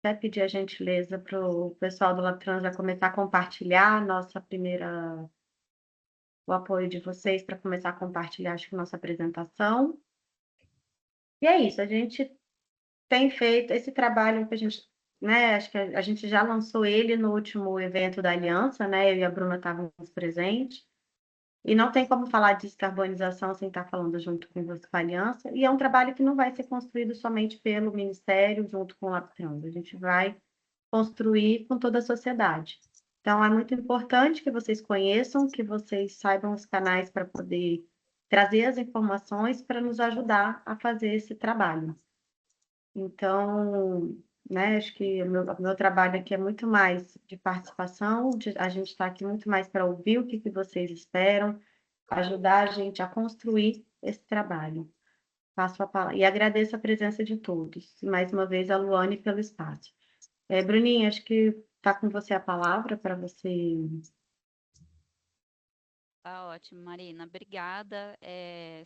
até pedir a gentileza para o pessoal do Labtrans já começar a compartilhar o apoio de vocês para começar a compartilhar, acho que nossa apresentação. E é isso, a gente tem feito esse trabalho que a gente, né, acho que a gente já lançou ele no último evento da Aliança, né, eu e a Bruna estávamos presentes, e não tem como falar de descarbonização sem estar falando junto com você, com a Aliança, e é um trabalho que não vai ser construído somente pelo Ministério junto com o Labtrans, a gente vai construir com toda a sociedade. Então, é muito importante que vocês conheçam, que vocês saibam os canais para poder trazer as informações para nos ajudar a fazer esse trabalho. Então, né, acho que o meu trabalho aqui é muito mais de participação, a gente está aqui muito mais para ouvir o que vocês esperam, ajudar a gente a construir esse trabalho. Passo a palavra e agradeço a presença de todos. E mais uma vez, a Luane pelo espaço. Bruninha, acho que está com você a palavra para você. Tá ótimo, Marina. Obrigada.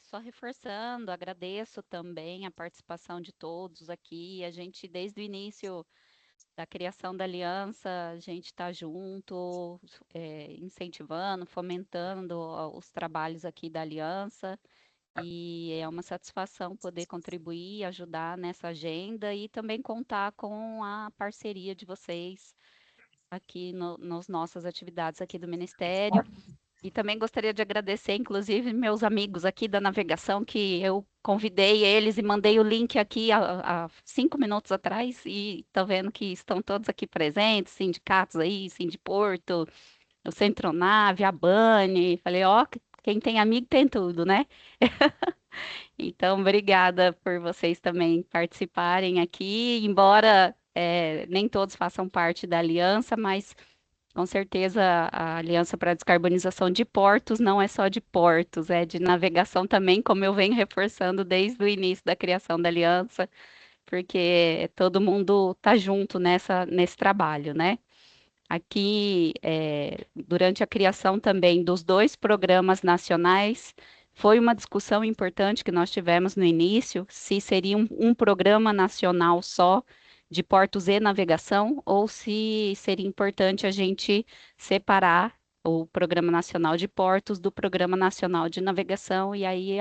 Só reforçando, agradeço também a participação de todos aqui. A gente, desde o início da criação da aliança, a gente está junto, incentivando, fomentando os trabalhos aqui da aliança. E é uma satisfação poder contribuir, ajudar nessa agenda e também contar com a parceria de vocês aqui nas nossas atividades aqui do Ministério. E também gostaria de agradecer, inclusive, meus amigos aqui da navegação, que eu convidei eles e mandei o link aqui há 5 minutos atrás, e estou vendo que estão todos aqui presentes, sindicatos aí, Sindiporto, o Centronave, a Bane. Falei, ó, quem tem amigo tem tudo, né? Então, obrigada por vocês também participarem aqui, embora nem todos façam parte da aliança, mas com certeza, a Aliança para a Descarbonização de Portos não é só de portos, é de navegação também, como eu venho reforçando desde o início da criação da aliança, porque todo mundo está junto nesse trabalho, né? Aqui, durante a criação também dos dois programas nacionais, foi uma discussão importante que nós tivemos no início, se seria um programa nacional só de portos e navegação, ou se seria importante a gente separar o Programa Nacional de Portos do Programa Nacional de Navegação, e aí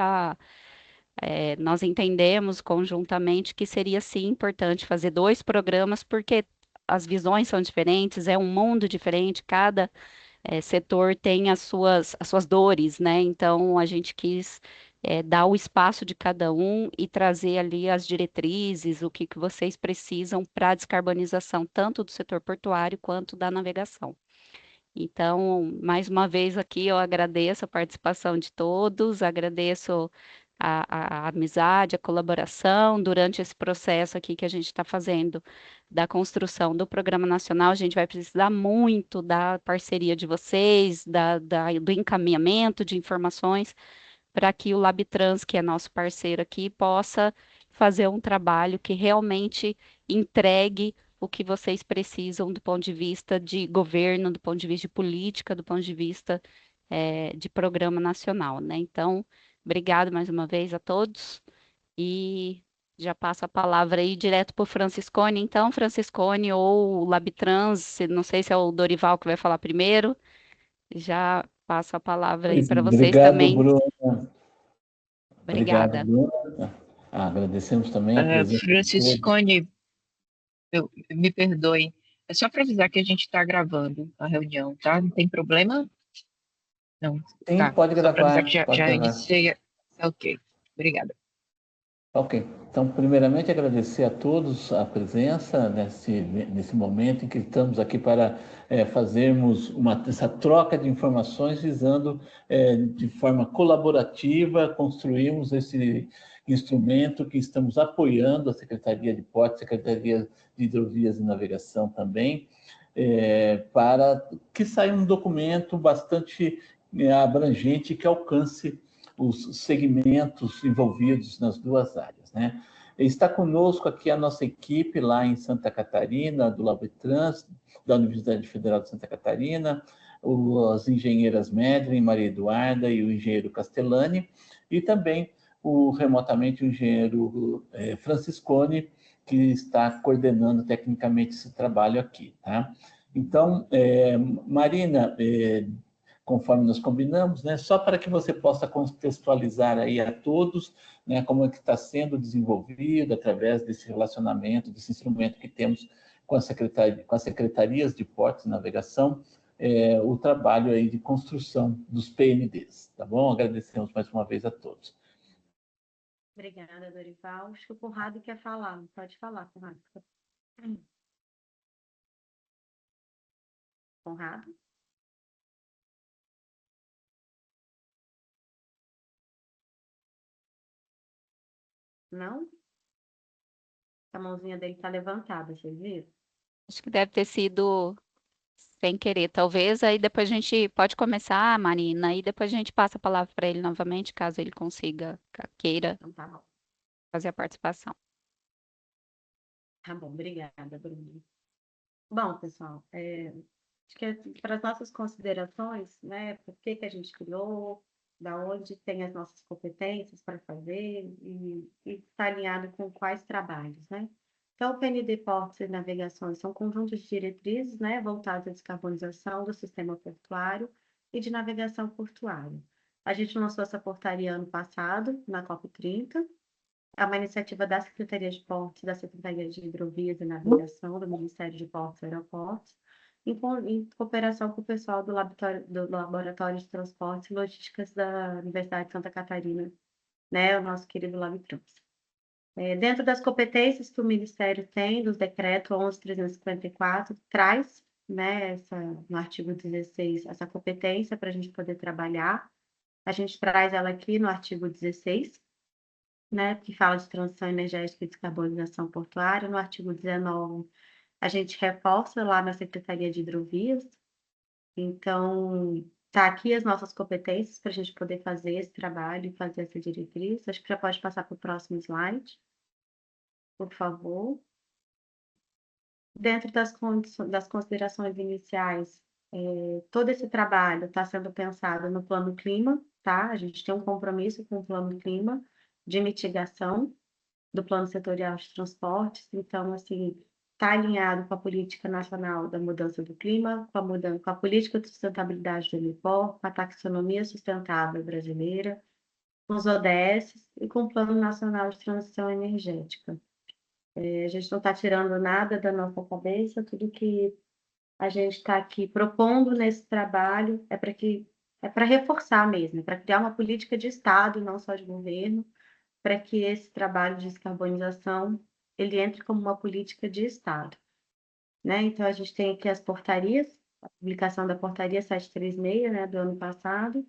nós entendemos conjuntamente que seria sim importante fazer dois programas, porque as visões são diferentes, é um mundo diferente, cada setor tem as suas dores, né? Então a gente quis dar o espaço de cada um e trazer ali as diretrizes, o que vocês precisam para a descarbonização, tanto do setor portuário quanto da navegação. Então, mais uma vez aqui, eu agradeço a participação de todos, agradeço a amizade, a colaboração durante esse processo aqui que a gente está fazendo da construção do Programa Nacional. A gente vai precisar muito da parceria de vocês, do encaminhamento de informações, para que o Labtrans, que é nosso parceiro aqui, possa fazer um trabalho que realmente entregue o que vocês precisam do ponto de vista de governo, do ponto de vista de política, do ponto de vista de programa nacional, né? Então, obrigado mais uma vez a todos e já passo a palavra aí direto para o Franciscone. Então, Franciscone ou o Labtrans, não sei se é o Dorival que vai falar primeiro, já passo a palavra aí para vocês Obrigado, também. Bruna. Obrigado, Obrigada. Bruna. Agradecemos também a presença de todos. Franciscone, me perdoe. É só para avisar que a gente está gravando a reunião, tá? Não tem problema? Não, Sim, tá. pode Só para avisar que gravar, pode já gravar. iniciei. Ok, obrigada. Ok, então, primeiramente, agradecer a todos a presença nesse momento em que estamos aqui para fazermos essa troca de informações, visando, de forma colaborativa, construirmos esse instrumento que estamos apoiando a Secretaria de Portos, Secretaria de Hidrovias e Navegação também, para que saia um documento bastante abrangente que alcance os segmentos envolvidos nas duas áreas, né? Está conosco aqui a nossa equipe lá em Santa Catarina, do Labtrans, da Universidade Federal de Santa Catarina, as engenheiras Medlin, Maria Eduarda e o engenheiro Castellani, e também remotamente o engenheiro Franciscone, que está coordenando tecnicamente esse trabalho aqui, tá? Então, Marina, conforme nós combinamos, né, só para que você possa contextualizar aí a todos, né, como é que está sendo desenvolvido através desse relacionamento, desse instrumento que temos com com as secretarias de portos e navegação, o trabalho aí de construção dos PNDs, tá bom? Agradecemos mais uma vez a todos. Obrigada, Dorival. Acho que o Conrado quer falar. Pode falar, Conrado. Conrado? Não? A mãozinha dele está levantada, vocês viram? Acho que deve ter sido sem querer, talvez. Aí depois a gente pode começar, Marina, e depois a gente passa a palavra para ele novamente, caso ele consiga, queira Então tá bom. fazer a participação. Tá bom, obrigada, Bruno. Bom, pessoal, acho que para as nossas considerações, né, por que que a gente criou, da onde tem as nossas competências para fazer e está alinhado com quais trabalhos, né? Então, o PND Portos e Navegações são conjuntos de diretrizes, né, voltados à descarbonização do sistema portuário e de navegação portuária. A gente lançou essa portaria ano passado, na COP30, é uma iniciativa da Secretaria de Portos, da Secretaria de Hidrovias e Navegação, do Ministério de Portos e Aeroportos, em cooperação com o pessoal do Laboratório de Transportes e Logísticas da Universidade de Santa Catarina, né, o nosso querido Labtrans. Dentro das competências que o Ministério tem, dos decretos 11.354, traz, né, no artigo 16, essa competência para a gente poder trabalhar. A gente traz ela aqui no artigo 16, né, que fala de transição energética e descarbonização portuária. No artigo 19, a gente reforça lá na Secretaria de Hidrovias. Então, tá aqui as nossas competências para a gente poder fazer esse trabalho e fazer essa diretriz. Acho que já pode passar para o próximo slide, por favor. Dentro das considerações iniciais, todo esse trabalho está sendo pensado no Plano Clima, tá? A gente tem um compromisso com o Plano Clima de mitigação do Plano Setorial de Transportes, então, assim, está alinhado com a Política Nacional da Mudança do Clima, com a Política de Sustentabilidade do INPOR, com a Taxonomia Sustentável Brasileira, com os ODS e com o Plano Nacional de Transição Energética. A gente não está tirando nada da nossa cabeça, tudo que a gente está aqui propondo nesse trabalho é para reforçar mesmo, é para criar uma política de Estado, não só de governo, para que esse trabalho de descarbonização ele entre como uma política de Estado, né? Então, a gente tem aqui as portarias, a publicação da portaria 736, né, do ano passado,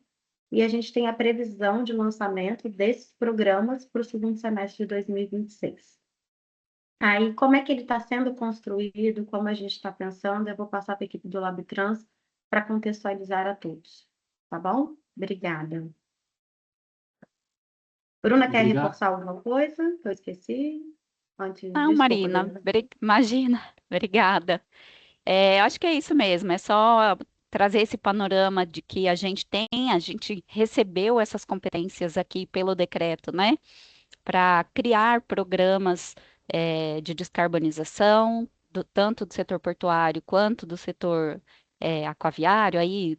e a gente tem a previsão de lançamento desses programas para o segundo semestre de 2026. Aí, como é que ele está sendo construído, como a gente está pensando, eu vou passar para a equipe do Labtrans para contextualizar a todos, tá bom? Obrigada. Bruna, quer Obrigado. reforçar alguma coisa que eu esqueci? Não, Desculpa, Marina, Bruna. imagina, obrigada. Acho que é isso mesmo, é só trazer esse panorama de que a gente recebeu essas competências aqui pelo decreto, né? Para criar programas de descarbonização, tanto do setor portuário quanto do setor aquaviário, aí,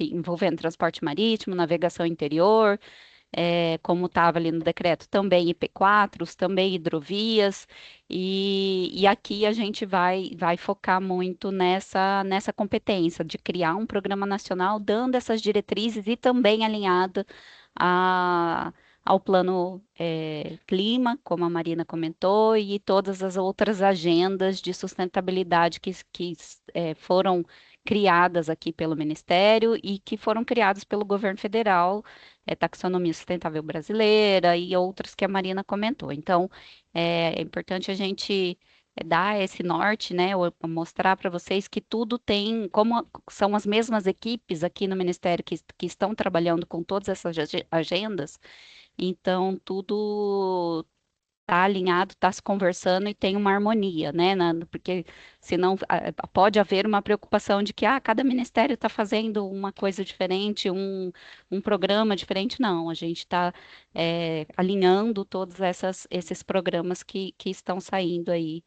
envolvendo transporte marítimo, navegação interior, como estava ali no decreto, também IP4, também hidrovias, e aqui a gente vai focar muito nessa competência de criar um programa nacional dando essas diretrizes e também alinhada a, ao plano clima, como a Marina comentou, e todas as outras agendas de sustentabilidade que foram criadas aqui pelo Ministério e que foram criadas pelo governo federal, Taxonomia Sustentável Brasileira e outras que a Marina comentou. Então, é importante a gente dar esse norte, né, ou mostrar para vocês que tudo tem, como são as mesmas equipes aqui no Ministério que estão trabalhando com todas essas agendas, então tá alinhado, tá se conversando e tem uma harmonia, né? Porque senão pode haver uma preocupação de que cada ministério está fazendo uma coisa diferente, um programa diferente. Não, a gente está alinhando todos esses programas que estão saindo aí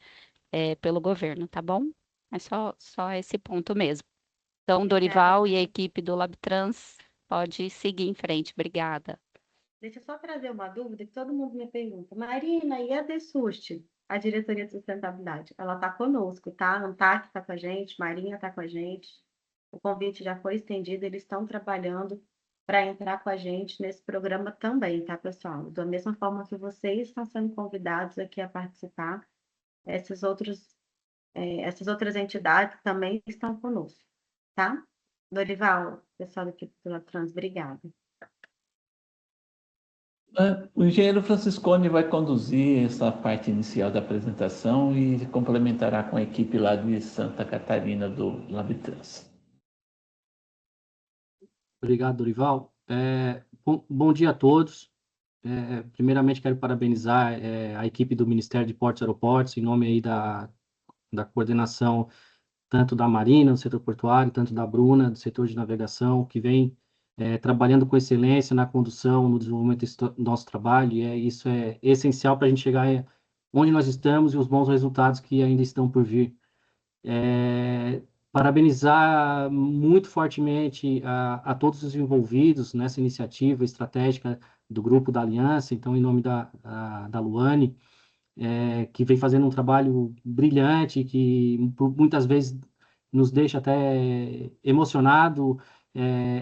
pelo governo, tá bom? É só esse ponto mesmo. Então, Obrigada. Dorival e a equipe do LabTrans pode seguir em frente. Obrigada. Deixa eu só trazer uma dúvida que todo mundo me pergunta. Marina, e a DSUST, a Diretoria de Sustentabilidade? Ela está conosco, tá? ANTAC está com a gente, Marinha está com a gente. O convite já foi estendido, eles estão trabalhando para entrar com a gente nesse programa também, tá, pessoal? Da mesma forma que vocês estão sendo convidados aqui a participar, essas outras entidades também estão conosco, tá? Dorival, pessoal da equipe do Trans, obrigada. O engenheiro Franciscone vai conduzir essa parte inicial da apresentação e complementará com a equipe lá de Santa Catarina do LabTrans. Obrigado, Dorival. Bom dia a todos. Primeiramente, quero parabenizar a equipe do Ministério de Portos e Aeroportos, em nome aí da coordenação tanto da Marina, do setor portuário, tanto da Bruna, do setor de navegação, que vem trabalhando com excelência na condução, no desenvolvimento do nosso trabalho, e isso é essencial para a gente chegar onde nós estamos e os bons resultados que ainda estão por vir. Parabenizar muito fortemente a todos os envolvidos nessa iniciativa estratégica do Grupo da Aliança, então, em nome da Luane, que vem fazendo um trabalho brilhante, que muitas vezes nos deixa até emocionado.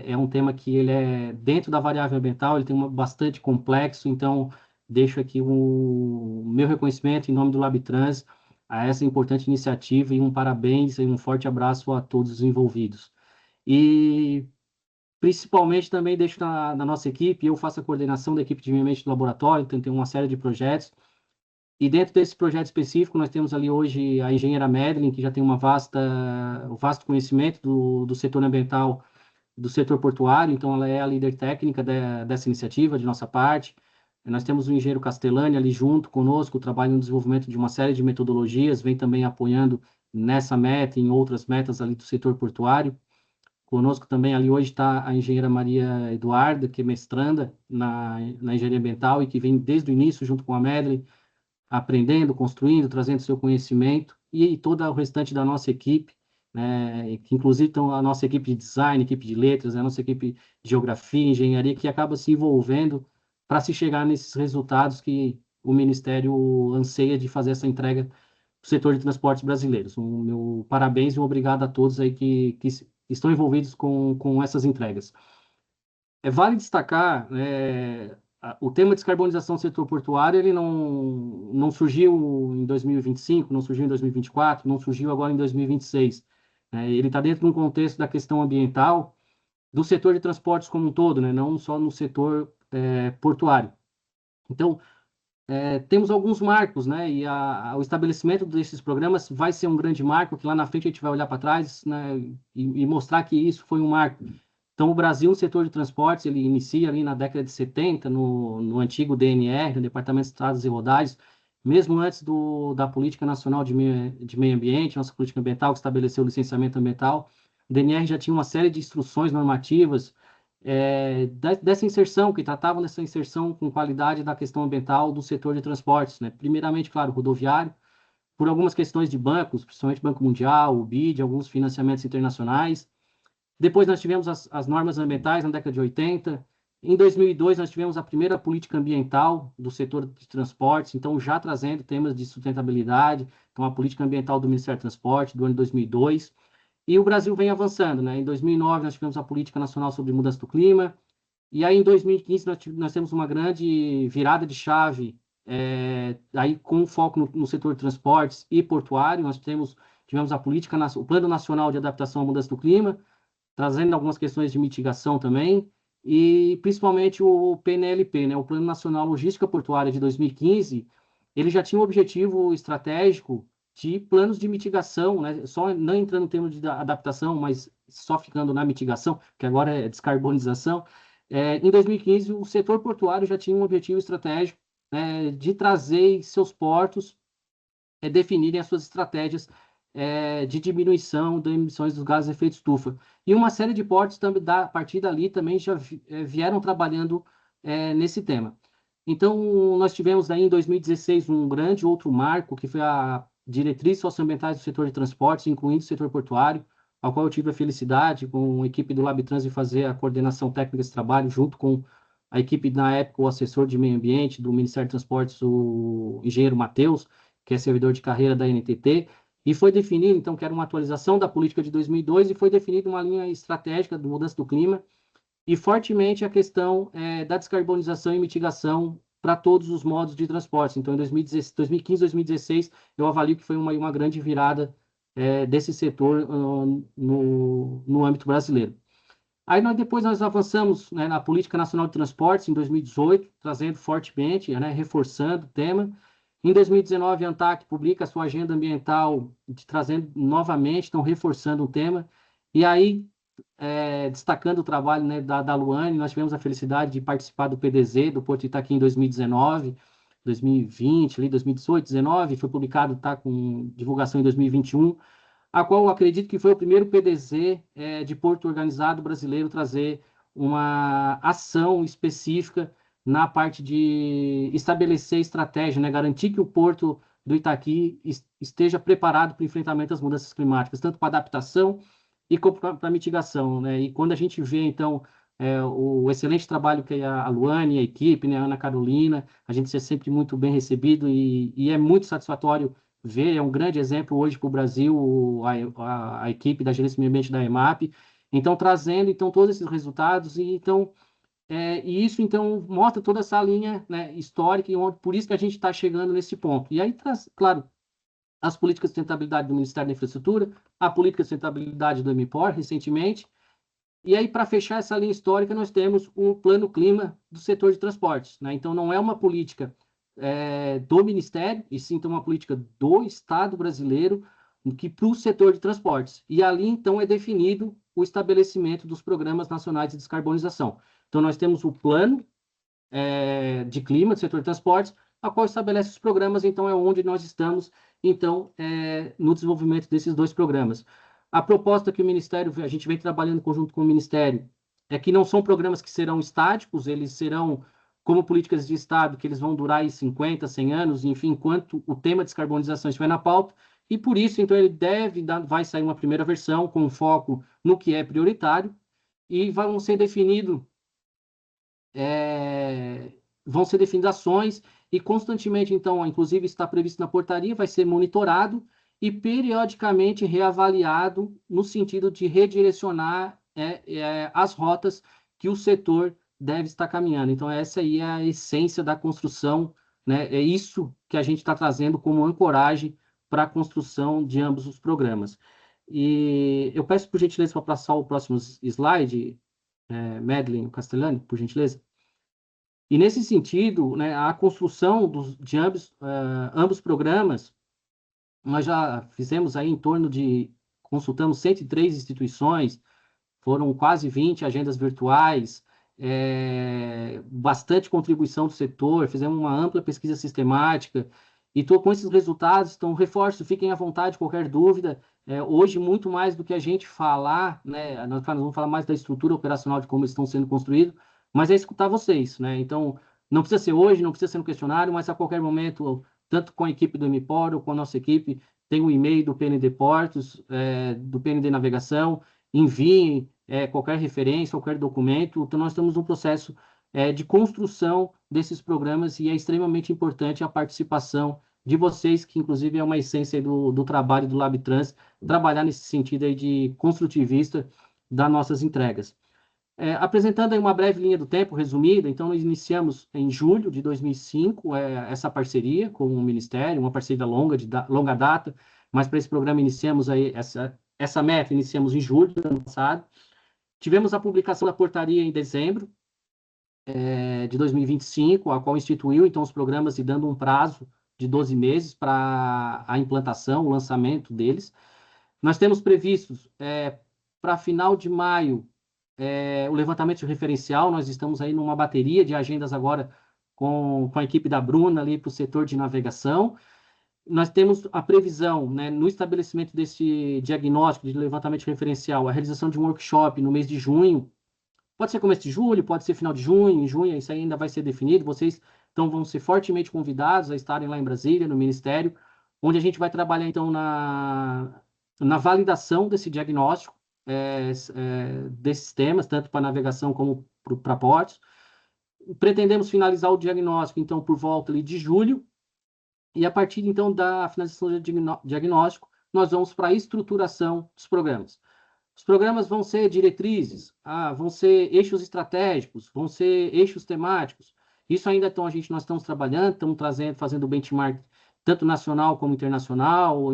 É um tema que ele é dentro da variável ambiental, ele tem bastante complexo, então deixo aqui o meu reconhecimento em nome do LabTrans a essa importante iniciativa e um parabéns e um forte abraço a todos os envolvidos. E principalmente também deixo na nossa equipe, eu faço a coordenação da equipe de meio ambiente do laboratório, então tem uma série de projetos. E dentro desse projeto específico, nós temos ali hoje a engenheira Madeline, que já tem um vasto conhecimento do setor ambiental, do setor portuário, então ela é a líder técnica dessa iniciativa, de nossa parte. Nós temos o engenheiro Castellani ali junto conosco, trabalhando no desenvolvimento de uma série de metodologias, vem também apoiando nessa meta e em outras metas ali do setor portuário. Conosco também ali hoje está a engenheira Maria Eduarda, que é mestranda na engenharia ambiental e que vem desde o início, junto com a Madeline, aprendendo, construindo, trazendo seu conhecimento, e toda o restante da nossa equipe, né, que inclusive então, a nossa equipe de design, equipe de letras, a nossa equipe de geografia, engenharia, que acaba se envolvendo para se chegar nesses resultados que o Ministério anseia de fazer essa entrega do setor de transportes brasileiros. Meu parabéns e um obrigado a todos aí que estão envolvidos com essas entregas. Vale destacar o tema de descarbonização do setor portuário, ele não surgiu em 2025, não surgiu em 2024, não surgiu agora em 2026. Ele está dentro de um contexto da questão ambiental do setor de transportes como um todo, né, não só no setor portuário. Então, temos alguns marcos, né, e o estabelecimento desses programas vai ser um grande marco, que lá na frente a gente vai olhar para trás, né, e mostrar que isso foi um marco. Então, o Brasil, no setor de transportes, ele inicia ali na década de 70, no antigo DNR, no Departamento de Estradas e Rodagens, mesmo antes da Política Nacional de Meio Ambiente, nossa política ambiental, que estabeleceu o licenciamento ambiental. O DNR já tinha uma série de instruções normativas dessa inserção, que tratavam dessa inserção com qualidade da questão ambiental do setor de transportes, né? Primeiramente, claro, rodoviário, por algumas questões de bancos, principalmente Banco Mundial, o BID, alguns financiamentos internacionais. Depois nós tivemos as normas ambientais na década de 80. Em 2002 nós tivemos a primeira política ambiental do setor de transportes, então já trazendo temas de sustentabilidade, então a política ambiental do Ministério do Transporte do ano 2002. E o Brasil vem avançando, né? Em 2009 nós tivemos a Política Nacional sobre Mudança do Clima, e aí em 2015 nós temos uma grande virada de chave, aí com foco no setor de transportes e portuário. Nós tivemos o Plano Nacional de Adaptação à Mudança do Clima, trazendo algumas questões de mitigação também, e principalmente o PNLP, né, o Plano Nacional Logística Portuária de 2015, ele já tinha um objetivo estratégico de planos de mitigação, né, só não entrando no termo de adaptação, mas só ficando na mitigação, que agora é descarbonização. Em 2015, o setor portuário já tinha um objetivo estratégico né, de trazer seus portos, definirem as suas estratégias de diminuição das emissões dos gases de efeito estufa. E uma série de portos também, a partir dali, também já vieram trabalhando nesse tema. Então, nós tivemos aí em 2016 um grande outro marco, que foi a diretriz socioambientais do setor de transportes, incluindo o setor portuário, ao qual eu tive a felicidade, com a equipe do LabTrans, de fazer a coordenação técnica desse trabalho, junto com a equipe, na época, o assessor de meio ambiente do Ministério de Transportes, o engenheiro Matheus, que é servidor de carreira da NTT, e foi definido, então, que era uma atualização da política de 2002, e foi definida uma linha estratégica de mudança do clima, e fortemente a questão da descarbonização e mitigação para todos os modos de transporte. Então, em 2015, 2016, eu avalio que foi uma grande virada desse setor no âmbito brasileiro. Aí depois nós avançamos, né, na Política Nacional de Transportes, em 2018, trazendo fortemente, né, reforçando o tema. Em 2019, a ANTAC publica a sua agenda ambiental, trazendo novamente, então reforçando o tema. E aí, destacando o trabalho, né, da Luane, nós tivemos a felicidade de participar do PDZ, do Porto Itaqui, em 2019, 2020, ali, 2018, 2019, foi publicado, está com divulgação em 2021, a qual eu acredito que foi o primeiro PDZ de Porto Organizado brasileiro trazer uma ação específica na parte de estabelecer estratégia, né, garantir que o Porto do Itaqui esteja preparado para o enfrentamento das mudanças climáticas, tanto para adaptação e para mitigação, né? E quando a gente vê, então, o excelente trabalho que a Luane e a equipe, né, a Ana Carolina, a gente é sempre muito bem recebido e é muito satisfatório ver, é um grande exemplo hoje para o Brasil, a equipe da Gerência do Meio Ambiente da EMAP, então, trazendo, então, todos esses resultados, e isso, então, mostra toda essa linha, né, histórica, por isso que a gente está chegando nesse ponto. E aí, traz, claro, as políticas de sustentabilidade do Ministério da Infraestrutura, a política de sustentabilidade do MPOR, recentemente, e aí, para fechar essa linha histórica, nós temos o Plano Clima do setor de transportes, né? Então, não é uma política do Ministério, e sim então, uma política do Estado brasileiro que para o setor de transportes. E ali, então, é definido o estabelecimento dos programas nacionais de descarbonização. Então, nós temos o plano de clima do setor de transportes, a qual estabelece os programas, então, é onde nós estamos, então, no desenvolvimento desses dois programas. A proposta que o Ministério, a gente vem trabalhando em conjunto com o Ministério, é que não são programas que serão estáticos, eles serão como políticas de Estado, que eles vão durar aí 50, 100 anos, enfim, enquanto o tema de descarbonização estiver na pauta, e por isso, então, ele vai sair uma primeira versão com foco no que é prioritário, e vão ser definidas ações, e constantemente, então, inclusive está previsto na portaria, vai ser monitorado e periodicamente reavaliado no sentido de redirecionar as rotas que o setor deve estar caminhando. Então, essa aí é a essência da construção, né? É isso que a gente está trazendo como ancoragem para a construção de ambos os programas. E eu peço, por gentileza, para passar o próximo slide, Madeline Castellani, por gentileza. E, nesse sentido, né, a construção de ambos programas, nós já fizemos aí consultamos 103 instituições, foram quase 20 agendas virtuais, bastante contribuição do setor, fizemos uma ampla pesquisa sistemática, e com esses resultados, então, reforço, fiquem à vontade, qualquer dúvida. Hoje, muito mais do que a gente falar, né, nós vamos falar mais da estrutura operacional, de como eles estão sendo construídos, mas é escutar vocês, né? Então, não precisa ser hoje, não precisa ser no questionário, mas a qualquer momento, tanto com a equipe do MPOR ou com a nossa equipe, tem o e-mail do PND Portos, do PND Navegação, enviem qualquer referência, qualquer documento. Então, nós estamos num processo de construção desses programas e é extremamente importante a participação de vocês, que inclusive é uma essência do trabalho do LabTrans, trabalhar nesse sentido aí de construtivista das nossas entregas. Apresentando aí uma breve linha do tempo resumida, então nós iniciamos em julho de 2005 essa parceria com o Ministério, uma parceria longa data, mas para esse programa iniciamos aí essa meta, iniciamos em julho do ano passado. Tivemos a publicação da portaria em dezembro de 2025, a qual instituiu então os programas e dando um prazo de 12 meses para a implantação, o lançamento deles. Nós temos previstos para final de maio o levantamento de referencial. Nós estamos aí numa bateria de agendas agora com a equipe da Bruna ali para o setor de navegação. Nós temos a previsão, né, no estabelecimento desse diagnóstico de levantamento referencial, a realização de um workshop no mês de junho. Pode ser começo de julho, pode ser final de junho, em junho, isso ainda vai ser definido. Vocês então vão ser fortemente convidados a estarem lá em Brasília, no Ministério, onde a gente vai trabalhar então na validação desse diagnóstico, desses temas, tanto para navegação como para portos. Pretendemos finalizar o diagnóstico, então, por volta ali, de julho, e a partir, então, da finalização do diagnóstico, nós vamos para a estruturação dos programas. Os programas vão ser diretrizes, vão ser eixos estratégicos, vão ser eixos temáticos. Isso ainda, então, nós estamos trabalhando, estamos fazendo benchmark, tanto nacional como internacional,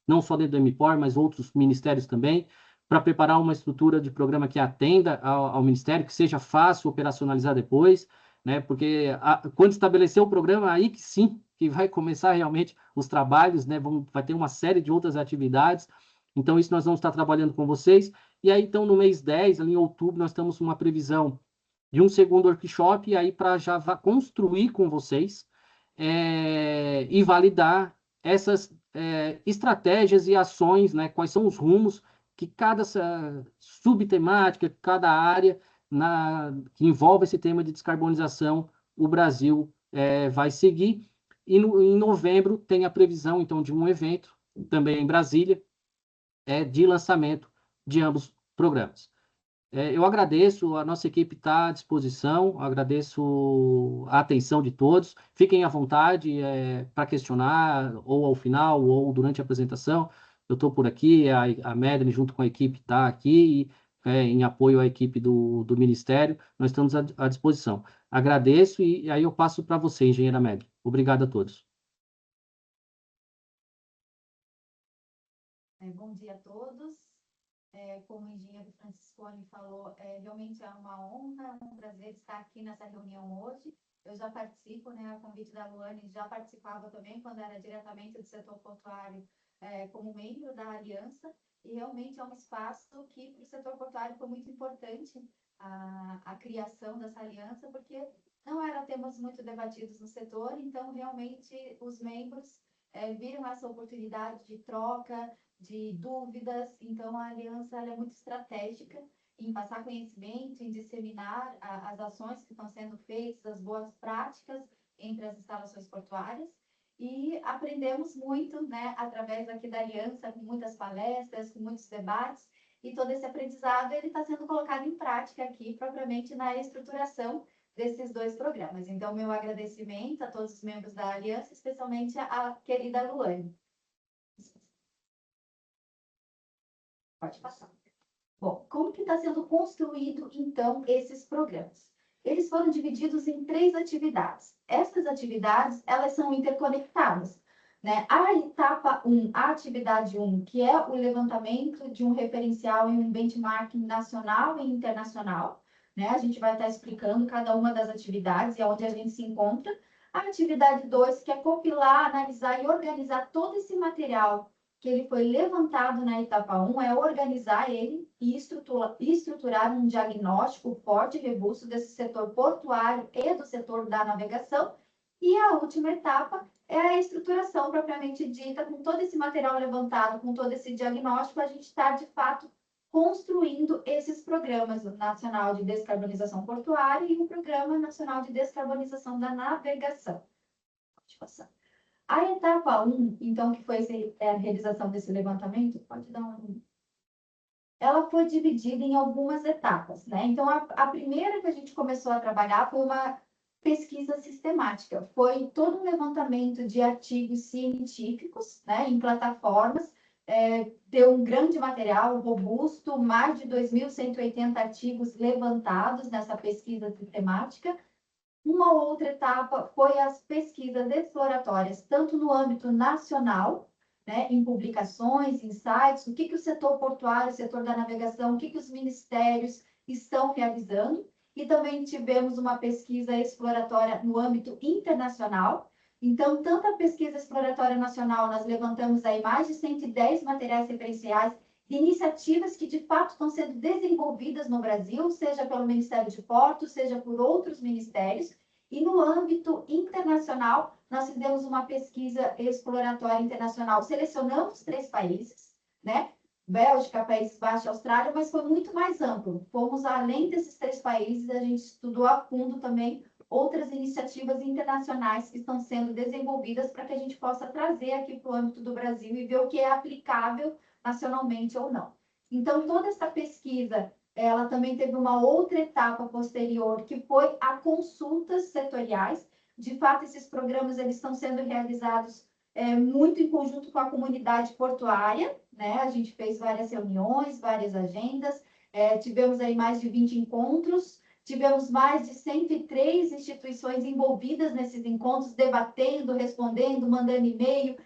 não só dentro do MPOR, mas outros ministérios também, para preparar uma estrutura de programa que atenda ao Ministério, que seja fácil operacionalizar depois, né? Porque quando estabelecer o programa, aí que sim, que vai começar realmente os trabalhos, né? Vai ter uma série de outras atividades. Então, isso nós vamos estar trabalhando com vocês. E aí, então, no mês 10, ali em outubro, nós temos uma previsão de um segundo workshop, e aí para já construir com vocês e validar essas estratégias e ações, né? Quais são os rumos que cada subtemática, cada área que envolve esse tema de descarbonização, o Brasil vai seguir. E em novembro tem a previsão, então, de um evento, também em Brasília, de lançamento de ambos programas. Eu agradeço, a nossa equipe está à disposição, agradeço a atenção de todos. Fiquem à vontade para questionar, ou ao final, ou durante a apresentação. Eu estou por aqui, a Madeline, junto com a equipe, está aqui, em apoio à equipe do Ministério. Nós estamos à disposição. Agradeço e aí eu passo para você, engenheira Madeline. Obrigado a todos. Bom dia a todos. Como o engenheiro Franciscone falou, realmente é uma honra, um prazer estar aqui nessa reunião hoje. Eu já participo, né, a convite da Luane, já participava também quando era diretamente do setor portuário, como membro da Aliança, e realmente é um espaço que para o setor portuário foi muito importante a criação dessa aliança, porque não eram temas muito debatidos no setor, então realmente os membros viram essa oportunidade de troca, de dúvidas. Então a aliança ela é muito estratégica em passar conhecimento, em disseminar as ações que estão sendo feitas, as boas práticas entre as instalações portuárias, e aprendemos muito, né, através aqui da aliança, com muitas palestras, com muitos debates, e todo esse aprendizado ele está sendo colocado em prática aqui, propriamente na estruturação desses dois programas. Então, meu agradecimento a todos os membros da aliança, especialmente a querida Luane. Pode passar. Bom, como que está sendo construído, então, esses programas? Eles foram divididos em 3 atividades. Essas atividades, elas são interconectadas, né? A etapa 1, a atividade 1, que é o levantamento de um referencial e um benchmarking nacional e internacional, né? A gente vai estar explicando cada uma das atividades e aonde a gente se encontra. A atividade 2, que é compilar, analisar e organizar todo esse material que ele foi levantado na etapa 1, é organizar ele e estruturar um diagnóstico forte e robusto desse setor portuário e do setor da navegação. E a última etapa é a estruturação propriamente dita, com todo esse material levantado, com todo esse diagnóstico, a gente está, de fato, construindo esses programas, o Nacional de Descarbonização Portuária e o Programa Nacional de Descarbonização da Navegação. Pode passar. A etapa 1, então, que foi a realização desse levantamento, pode dar um... Ela foi dividida em algumas etapas, né? Então, a primeira que a gente começou a trabalhar foi uma pesquisa sistemática. Foi todo um levantamento de artigos científicos, né, em plataformas, deu um grande material robusto, mais de 2.180 artigos levantados nessa pesquisa sistemática. Uma outra etapa foi as pesquisas exploratórias, tanto no âmbito nacional, né, em publicações, em sites, o que o setor portuário, o setor da navegação, o que os ministérios estão realizando, e também tivemos uma pesquisa exploratória no âmbito internacional. Então, tanto a pesquisa exploratória nacional, nós levantamos aí mais de 110 materiais referenciais, iniciativas que de fato estão sendo desenvolvidas no Brasil, seja pelo Ministério de Portos, seja por outros ministérios, E no âmbito internacional, nós fizemos uma pesquisa exploratória internacional, selecionamos 3 países, né? Bélgica, Países Baixos e Austrália, mas foi muito mais amplo. Fomos além desses 3 países, a gente estudou a fundo também outras iniciativas internacionais que estão sendo desenvolvidas para que a gente possa trazer aqui para o âmbito do Brasil e ver o que é aplicável nacionalmente ou não. Então, toda essa pesquisa, ela também teve uma outra etapa posterior, que foi a consultas setoriais. De fato, esses programas eles estão sendo realizados muito em conjunto com a comunidade portuária, né? A gente fez várias reuniões, várias agendas, tivemos aí mais de 20 encontros, tivemos mais de 103 instituições envolvidas nesses encontros, debatendo, respondendo, mandando e-mail,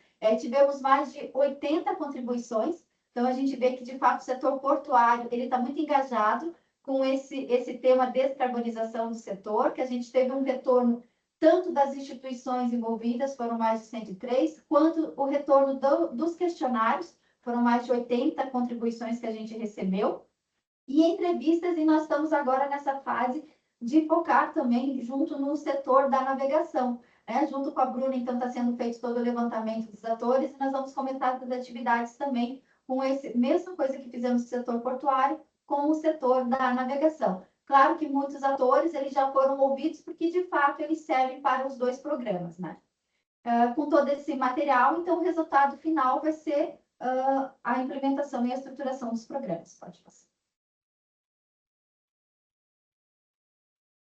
tivemos mais de 80 contribuições. Então, a gente vê que, de fato, o setor portuário ele está muito engajado com esse tema descarbonização do setor, que a gente teve um retorno tanto das instituições envolvidas, foram mais de 103, quanto o retorno dos questionários, foram mais de 80 contribuições que a gente recebeu, e entrevistas, e nós estamos agora nessa fase de focar também junto no setor da navegação, né? Junto com a Bruna, então, está sendo feito todo o levantamento dos atores, e nós vamos começar as atividades também com esse mesma coisa que fizemos no setor portuário, com o setor da navegação. Claro que muitos atores eles já foram ouvidos, porque, de fato, eles servem para os 2 programas, né? Com todo esse material, então, o resultado final vai ser a implementação e a estruturação dos programas. Pode passar.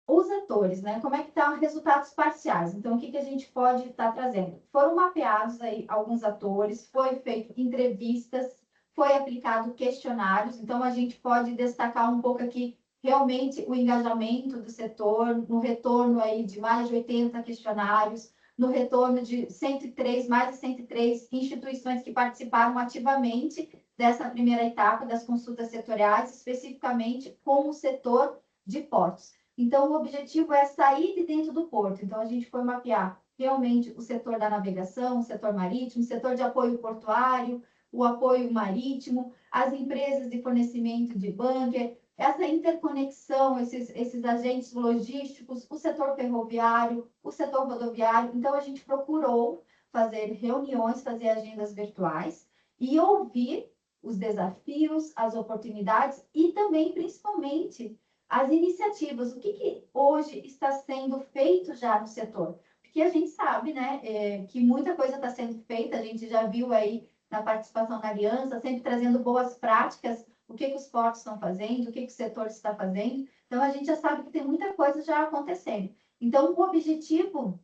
Os atores, né? Como é que estão resultados parciais? Então, o que a gente pode estar trazendo? Foram mapeados aí alguns atores, foi feito entrevistas, foi aplicado questionários, então a gente pode destacar um pouco aqui realmente o engajamento do setor, no retorno aí de mais de 80 questionários, no retorno de 103, mais de 103 instituições que participaram ativamente dessa primeira etapa das consultas setoriais, especificamente com o setor de portos. Então, o objetivo é sair de dentro do porto. Então, a gente foi mapear realmente o setor da navegação, o setor marítimo, o setor de apoio portuário, o apoio marítimo, as empresas de fornecimento de bunker, essa interconexão, esses agentes logísticos, o setor ferroviário, o setor rodoviário. Então, a gente procurou fazer reuniões, fazer agendas virtuais e ouvir os desafios, as oportunidades e também, principalmente, as iniciativas, o que hoje está sendo feito já no setor? Porque a gente sabe, né, que muita coisa está sendo feita, a gente já viu aí na participação da aliança, sempre trazendo boas práticas, o que os portos estão fazendo, o que o setor está fazendo. Então, a gente já sabe que tem muita coisa já acontecendo. Então, o objetivo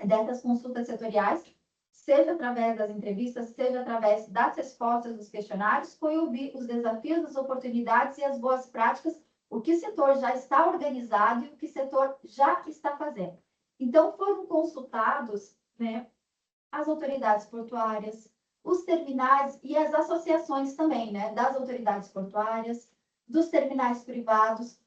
dessas consultas setoriais, seja através das entrevistas, seja através das respostas dos questionários, foi ouvir os desafios, as oportunidades e as boas práticas, o que o setor já está organizado e o que o setor já está fazendo. Então, foram consultados, né, as autoridades portuárias, os terminais e as associações também, né, das autoridades portuárias, dos terminais privados.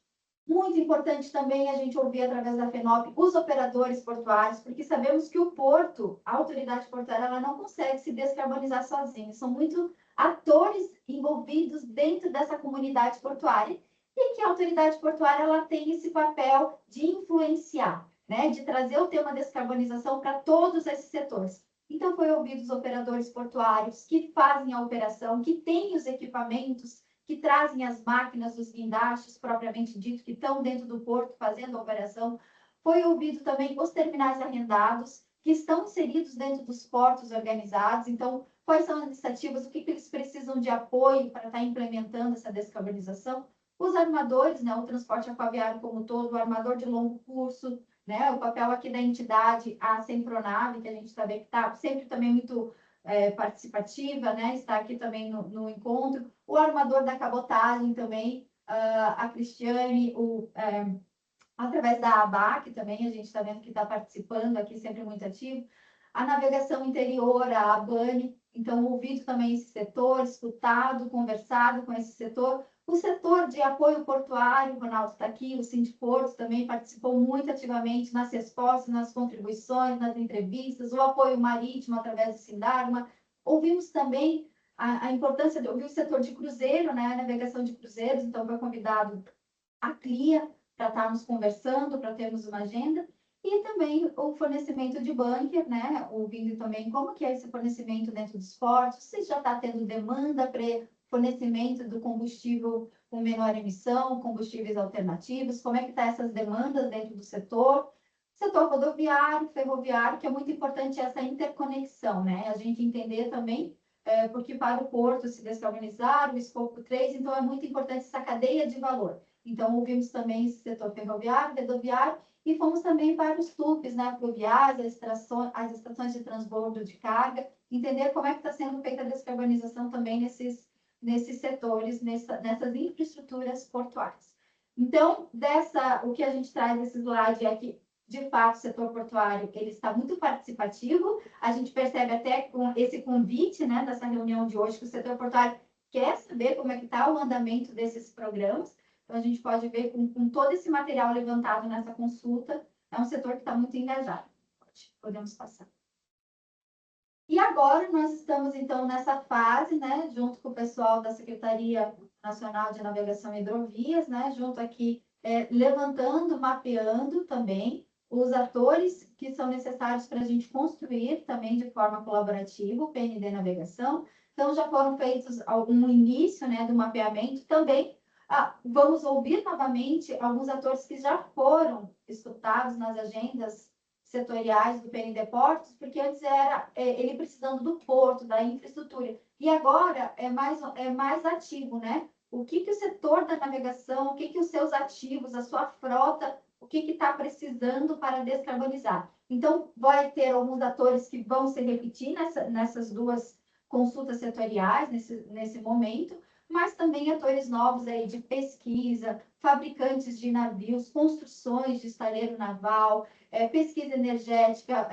Muito importante também a gente ouvir através da FENOP os operadores portuários, porque sabemos que o porto, a autoridade portuária, ela não consegue se descarbonizar sozinha. São muitos atores envolvidos dentro dessa comunidade portuária, e que a autoridade portuária ela tem esse papel de influenciar, né, de trazer o tema descarbonização para todos esses setores. Então, foi ouvido os operadores portuários que fazem a operação, que têm os equipamentos, que trazem as máquinas, os guindastes, propriamente dito, que estão dentro do porto fazendo a operação. Foi ouvido também os terminais arrendados, que estão inseridos dentro dos portos organizados. Então, quais são as iniciativas, o que eles precisam de apoio para estar implementando essa descarbonização? Os armadores, né, o transporte aquaviário como um todo, o armador de longo curso, né, o papel aqui da entidade, a Sempronave, que a gente está vendo que está sempre também muito participativa, né, está aqui também no encontro, o armador da cabotagem também, a Cristiane, através da ABAC também, a gente está vendo que está participando aqui, sempre muito ativo, a navegação interior, a ABANE, então ouvido também esse setor, escutado, conversado com esse setor. O setor de apoio portuário, o Ronaldo está aqui, o Sindiportos também participou muito ativamente nas respostas, nas contribuições, nas entrevistas, o apoio marítimo através do Sindarma. Ouvimos também a importância de ouvir o setor de cruzeiro, né, a navegação de cruzeiros, então foi convidado a CLIA para estarmos conversando, para termos uma agenda. E também o fornecimento de bunker, né? Ouvindo também como que é esse fornecimento dentro dos portos, se já está tendo demanda para fornecimento do combustível com menor emissão, combustíveis alternativos, como é que está essas demandas dentro do setor rodoviário, ferroviário, que é muito importante essa interconexão, né? A gente entender também, porque para o porto se descarbonizar, o escopo 3, então é muito importante essa cadeia de valor. Então, ouvimos também esse setor ferroviário, rodoviário, e fomos também para os TUPs, né, fluviais, as estações de transbordo de carga, entender como é que está sendo feita a descarbonização também nesses setores, nessas infraestruturas portuárias. Então, o que a gente traz nesse slide é que, de fato, o setor portuário ele está muito participativo. A gente percebe até com esse convite, né, dessa reunião de hoje, que o setor portuário quer saber como é que está o andamento desses programas. Então, a gente pode ver com todo esse material levantado nessa consulta, é um setor que está muito engajado. Podemos passar. E agora nós estamos, então, nessa fase, né, junto com o pessoal da Secretaria Nacional de Navegação e Hidrovias, né, junto aqui, levantando, mapeando também os atores que são necessários para a gente construir também de forma colaborativa o PND Navegação. Então, já foram feitos um início, né, do mapeamento também. Vamos ouvir novamente alguns atores que já foram escutados nas agendas setoriais do PND Portos, porque antes era ele precisando do porto, da infraestrutura, e agora é mais ativo, né? O que o setor da navegação, o que os seus ativos, a sua frota, o que está precisando para descarbonizar. Então, vai ter alguns atores que vão se repetir nessas duas consultas setoriais, nesse momento, mas também atores novos aí de pesquisa, fabricantes de navios, construções de estaleiro naval, pesquisa energética,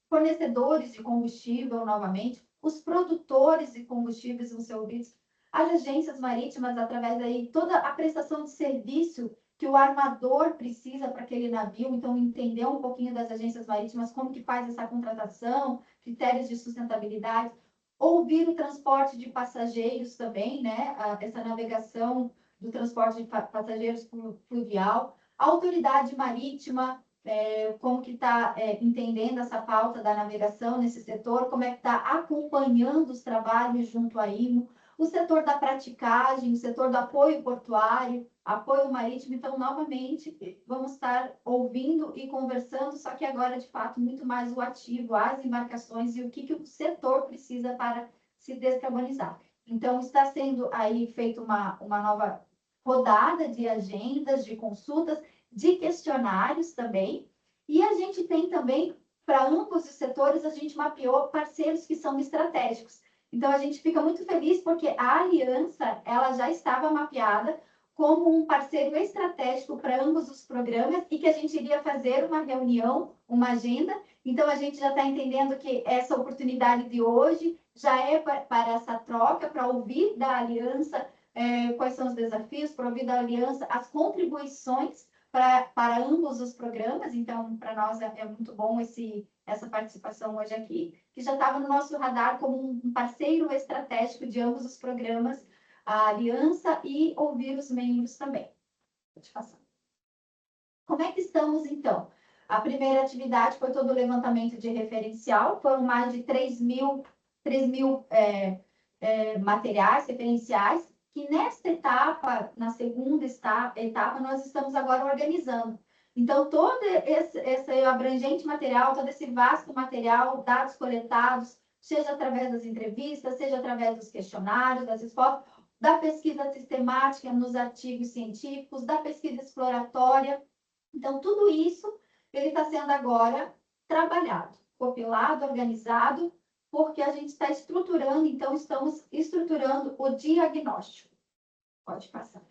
fornecedores de combustível, novamente, os produtores de combustíveis vão ser ouvidos, as agências marítimas, através daí toda a prestação de serviço que o armador precisa para aquele navio, então entender um pouquinho das agências marítimas, como que faz essa contratação, critérios de sustentabilidade, ouvir o transporte de passageiros também, né? Essa navegação do transporte de passageiros fluvial, a autoridade marítima, como que está entendendo essa pauta da navegação nesse setor, como é que está acompanhando os trabalhos junto à IMO, o setor da praticagem, o setor do apoio portuário, apoio marítimo. Então, novamente, vamos estar ouvindo e conversando, só que agora, de fato, muito mais o ativo, as embarcações e o que o setor precisa para se descarbonizar. Então, está sendo aí feita uma nova rodada de agendas, de consultas, de questionários também, e a gente tem também, para ambos os setores, a gente mapeou parceiros que são estratégicos. Então, a gente fica muito feliz porque a aliança, ela já estava mapeada como um parceiro estratégico para ambos os programas e que a gente iria fazer uma reunião, uma agenda. Então, a gente já está entendendo que essa oportunidade de hoje já é para essa troca, para ouvir da aliança quais são os desafios, para ouvir da aliança as contribuições para ambos os programas. Então, para nós é muito bom essa participação hoje aqui, que já estava no nosso radar como um parceiro estratégico de ambos os programas, a aliança, e ouvir os membros também. Pode passar. Como é que estamos, então? A primeira atividade foi todo o levantamento de referencial, foram mais de 3 mil materiais referenciais, que nesta etapa, na segunda etapa, nós estamos agora organizando. Então, todo esse abrangente material, todo esse vasto material, dados coletados, seja através das entrevistas, seja através dos questionários, das respostas, da pesquisa sistemática nos artigos científicos, da pesquisa exploratória. Então, tudo isso, ele está sendo agora trabalhado, compilado, organizado, porque a gente está estruturando, então estamos estruturando o diagnóstico. Pode passar.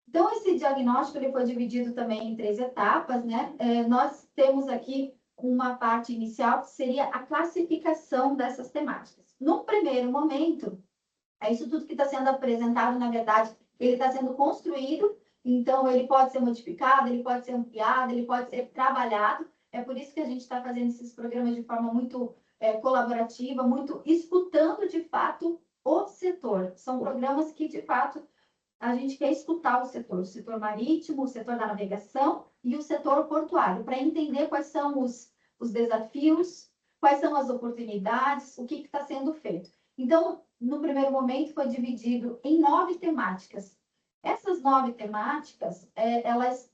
Então, esse diagnóstico ele foi dividido também em 3 etapas, né? Nós temos aqui uma parte inicial, que seria a classificação dessas temáticas. No primeiro momento, isso tudo que está sendo apresentado, na verdade, ele está sendo construído, então ele pode ser modificado, ele pode ser ampliado, ele pode ser trabalhado. É por isso que a gente está fazendo esses programas de forma muito colaborativa, muito escutando, de fato, o setor. São programas que, de fato, a gente quer escutar o setor marítimo, o setor da navegação, e o setor portuário, para entender quais são os desafios, quais são as oportunidades, o que está sendo feito. Então, no primeiro momento, foi dividido em 9 temáticas. Essas 9 temáticas, elas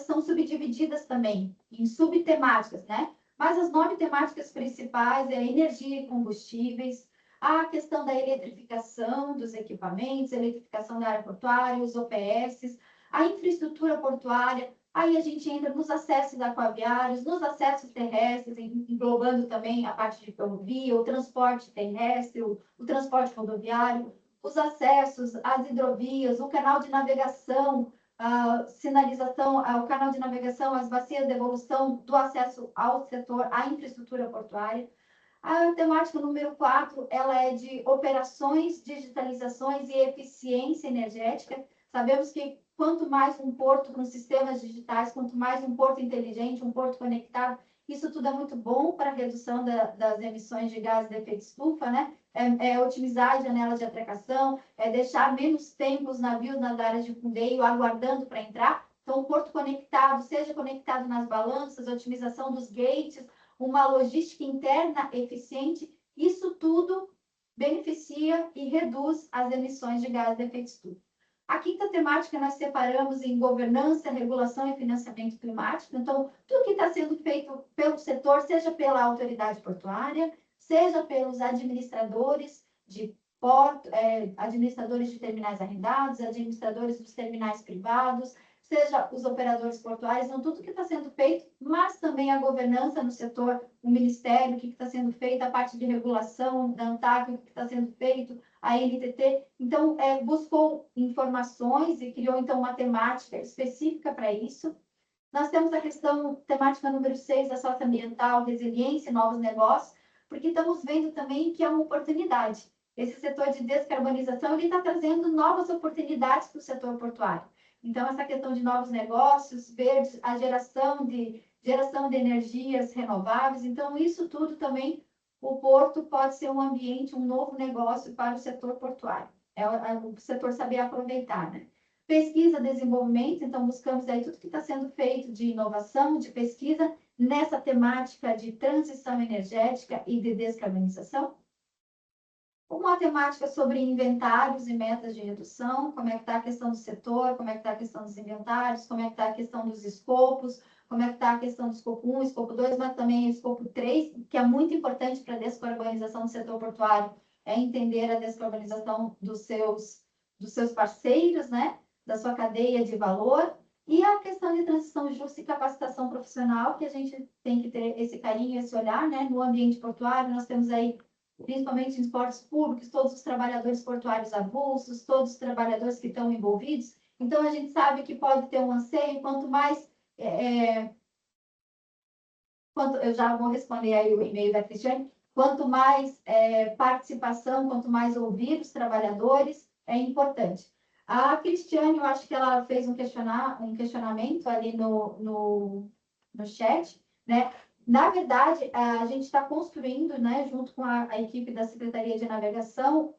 são subdivididas também em subtemáticas, né? Mas as 9 temáticas principais é energia e combustíveis, a questão da eletrificação dos equipamentos, eletrificação da área portuária, os OPS, a infraestrutura portuária, aí a gente entra nos acessos aquaviários, nos acessos terrestres, englobando também a parte de ferrovia, o transporte terrestre, o transporte rodoviário, os acessos, as hidrovias, o canal de navegação, a sinalização, o canal de navegação, as bacias de evolução do acesso ao setor, à infraestrutura portuária. A temática número 4, ela é de operações, digitalizações e eficiência energética. Sabemos que quanto mais um porto com sistemas digitais, quanto mais um porto inteligente, um porto conectado, isso tudo é muito bom para a redução das emissões de gases de efeito estufa, né? Otimizar a janela de atracação, deixar menos tempo os navios nas áreas de fundeio aguardando para entrar. Então, o porto conectado, seja conectado nas balanças, otimização dos gates, uma logística interna eficiente, isso tudo beneficia e reduz as emissões de gases de efeito estufa. A quinta temática nós separamos em governança, regulação e financiamento climático. Então, tudo que está sendo feito pelo setor, seja pela autoridade portuária, seja pelos administradores de porto, administradores de terminais arrendados, administradores dos terminais privados, seja os operadores portuários, então tudo que está sendo feito, mas também a governança no setor, o Ministério, o que está sendo feito, a parte de regulação da ANTAC, o que está sendo feito, a NTT. Então, buscou informações e criou, então, uma temática específica para isso. Nós temos a questão temática número 6, da socioambiental, resiliência e novos negócios, porque estamos vendo também que é uma oportunidade. Esse setor de descarbonização, ele está trazendo novas oportunidades para o setor portuário. Então, essa questão de novos negócios, verdes, a geração de energias renováveis. Então, isso tudo também, o porto pode ser um ambiente, um novo negócio para o setor portuário. É o setor saber aproveitar, né? Pesquisa, desenvolvimento. Então, buscamos aí tudo que está sendo feito de inovação, de pesquisa, nessa temática de transição energética e de descarbonização. Uma temática sobre inventários e metas de redução, como é que está a questão do setor, como é que está a questão dos inventários, como é que está a questão dos escopos, como é que está a questão do escopo 1, escopo 2, mas também o escopo 3, que é muito importante para a descarbonização do setor portuário, é entender a descarbonização dos seus parceiros, né, da sua cadeia de valor, e a questão de transição justa e capacitação profissional, que a gente tem que ter esse carinho, esse olhar, né, no ambiente portuário. Nós temos aí, principalmente em esportes públicos, todos os trabalhadores portuários avulsos, todos os trabalhadores que estão envolvidos. Então, a gente sabe que pode ter um anseio, quanto mais... eu já vou responder aí o e-mail da Cristiane. Quanto mais participação, quanto mais ouvir os trabalhadores, é importante. A Cristiane, eu acho que ela fez um questionamento ali no chat, né? Na verdade, a gente está construindo, né, junto com a equipe da Secretaria de Navegação,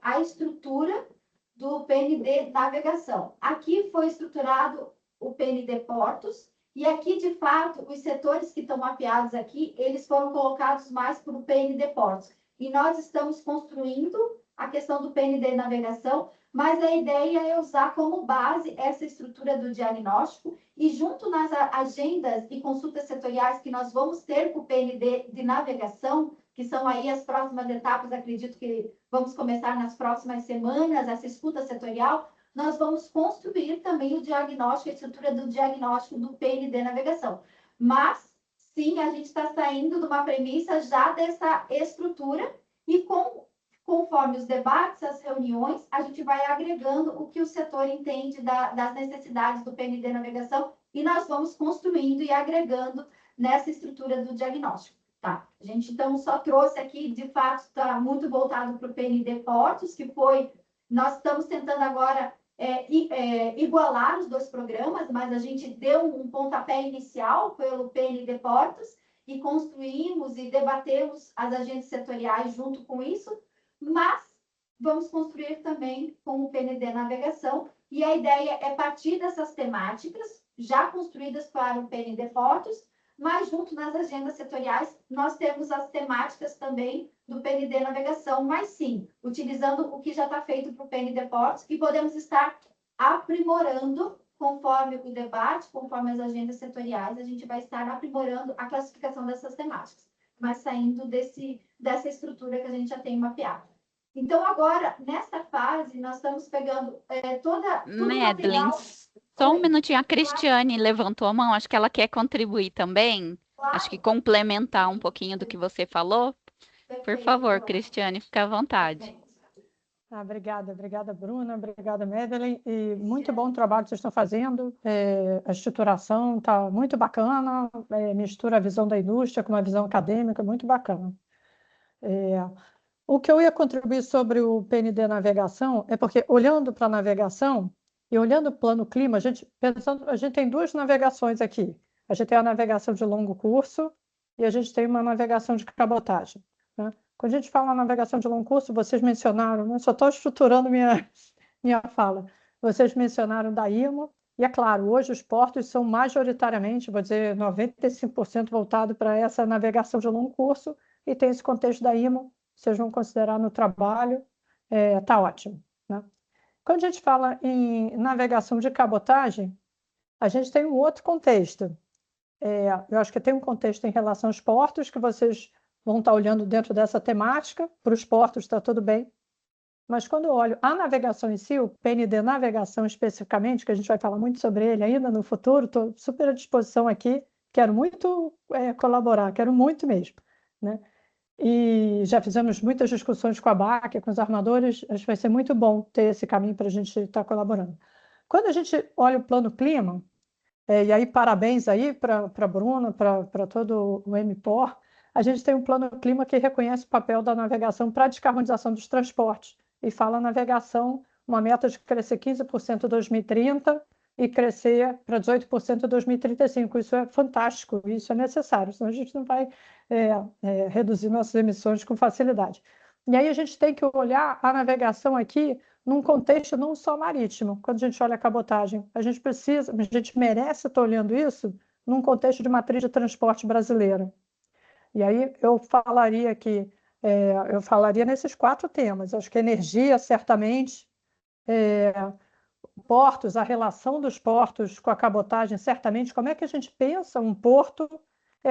a estrutura do PND Navegação. Aqui foi estruturado o PND Portos, e aqui, de fato, os setores que estão mapeados aqui, eles foram colocados mais para o PND Portos. E nós estamos construindo a questão do PND Navegação, mas a ideia é usar como base essa estrutura do diagnóstico e junto nas agendas e consultas setoriais que nós vamos ter com o PND de navegação, que são aí as próximas etapas, acredito que vamos começar nas próximas semanas, essa escuta setorial, nós vamos construir também o diagnóstico, a estrutura do diagnóstico do PND navegação. Mas, sim, a gente está saindo de uma premissa já dessa estrutura e conforme os debates, as reuniões, a gente vai agregando o que o setor entende das necessidades do PND navegação e nós vamos construindo e agregando nessa estrutura do diagnóstico. Tá? A gente, então, só trouxe aqui, de fato, está muito voltado para o PND Portos, que foi... Nós estamos tentando agora igualar os dois programas, mas a gente deu um pontapé inicial pelo PND Portos e construímos e debatemos as agentes setoriais junto com isso, mas vamos construir também com o PND Navegação, e a ideia é partir dessas temáticas, já construídas para o PND Portos, mas junto nas agendas setoriais, nós temos as temáticas também do PND Navegação, mas sim, utilizando o que já está feito para o PND Portos, e podemos estar aprimorando, conforme o debate, conforme as agendas setoriais, a gente vai estar aprimorando a classificação dessas temáticas, mas saindo dessa estrutura que a gente já tem mapeada. Então, agora, nessa fase, nós estamos pegando todo o Madeline, material... só um minutinho. A Cristiane levantou a mão, acho que ela quer contribuir também. Acho que complementar um pouquinho do que você falou. Por favor, Cristiane, fica à vontade. Obrigada, Bruna, obrigada, Madeline, e muito bom o trabalho que vocês estão fazendo, a estruturação está muito bacana, mistura a visão da indústria com uma visão acadêmica, muito bacana. O que eu ia contribuir sobre o PND Navegação é porque, olhando para a navegação e olhando o plano clima, a gente tem duas navegações aqui. A gente tem a navegação de longo curso e a gente tem uma navegação de cabotagem, né? Quando a gente fala navegação de longo curso, vocês mencionaram, né? Só estou estruturando minha fala. Vocês mencionaram da IMO, e é claro, hoje os portos são majoritariamente, vou dizer, 95% voltados para essa navegação de longo curso, e tem esse contexto da IMO, vocês vão considerar no trabalho, está ótimo, né? Quando a gente fala em navegação de cabotagem, a gente tem um outro contexto. Eu acho que tem um contexto em relação aos portos, que vocês vão estar olhando dentro dessa temática. Para os portos está tudo bem, mas quando eu olho a navegação em si, o PND Navegação especificamente, que a gente vai falar muito sobre ele ainda no futuro, estou super à disposição aqui, quero muito colaborar, quero muito mesmo, né? E já fizemos muitas discussões com a BAC, com os armadores, acho que vai ser muito bom ter esse caminho para a gente estar colaborando. Quando a gente olha o plano clima, e aí parabéns aí para a Bruna, para todo o MPOR, a gente tem um plano clima que reconhece o papel da navegação para a descarbonização dos transportes e fala navegação, uma meta de crescer 15% em 2030 e crescer para 18% em 2035. Isso é fantástico, isso é necessário, senão a gente não vai reduzir nossas emissões com facilidade. E aí a gente tem que olhar a navegação aqui num contexto não só marítimo. Quando a gente olha a cabotagem, a gente merece estar olhando isso num contexto de matriz de transporte brasileira. E aí eu falaria nesses 4 temas. Acho que energia, certamente, portos, a relação dos portos com a cabotagem, certamente. Como é que a gente pensa um porto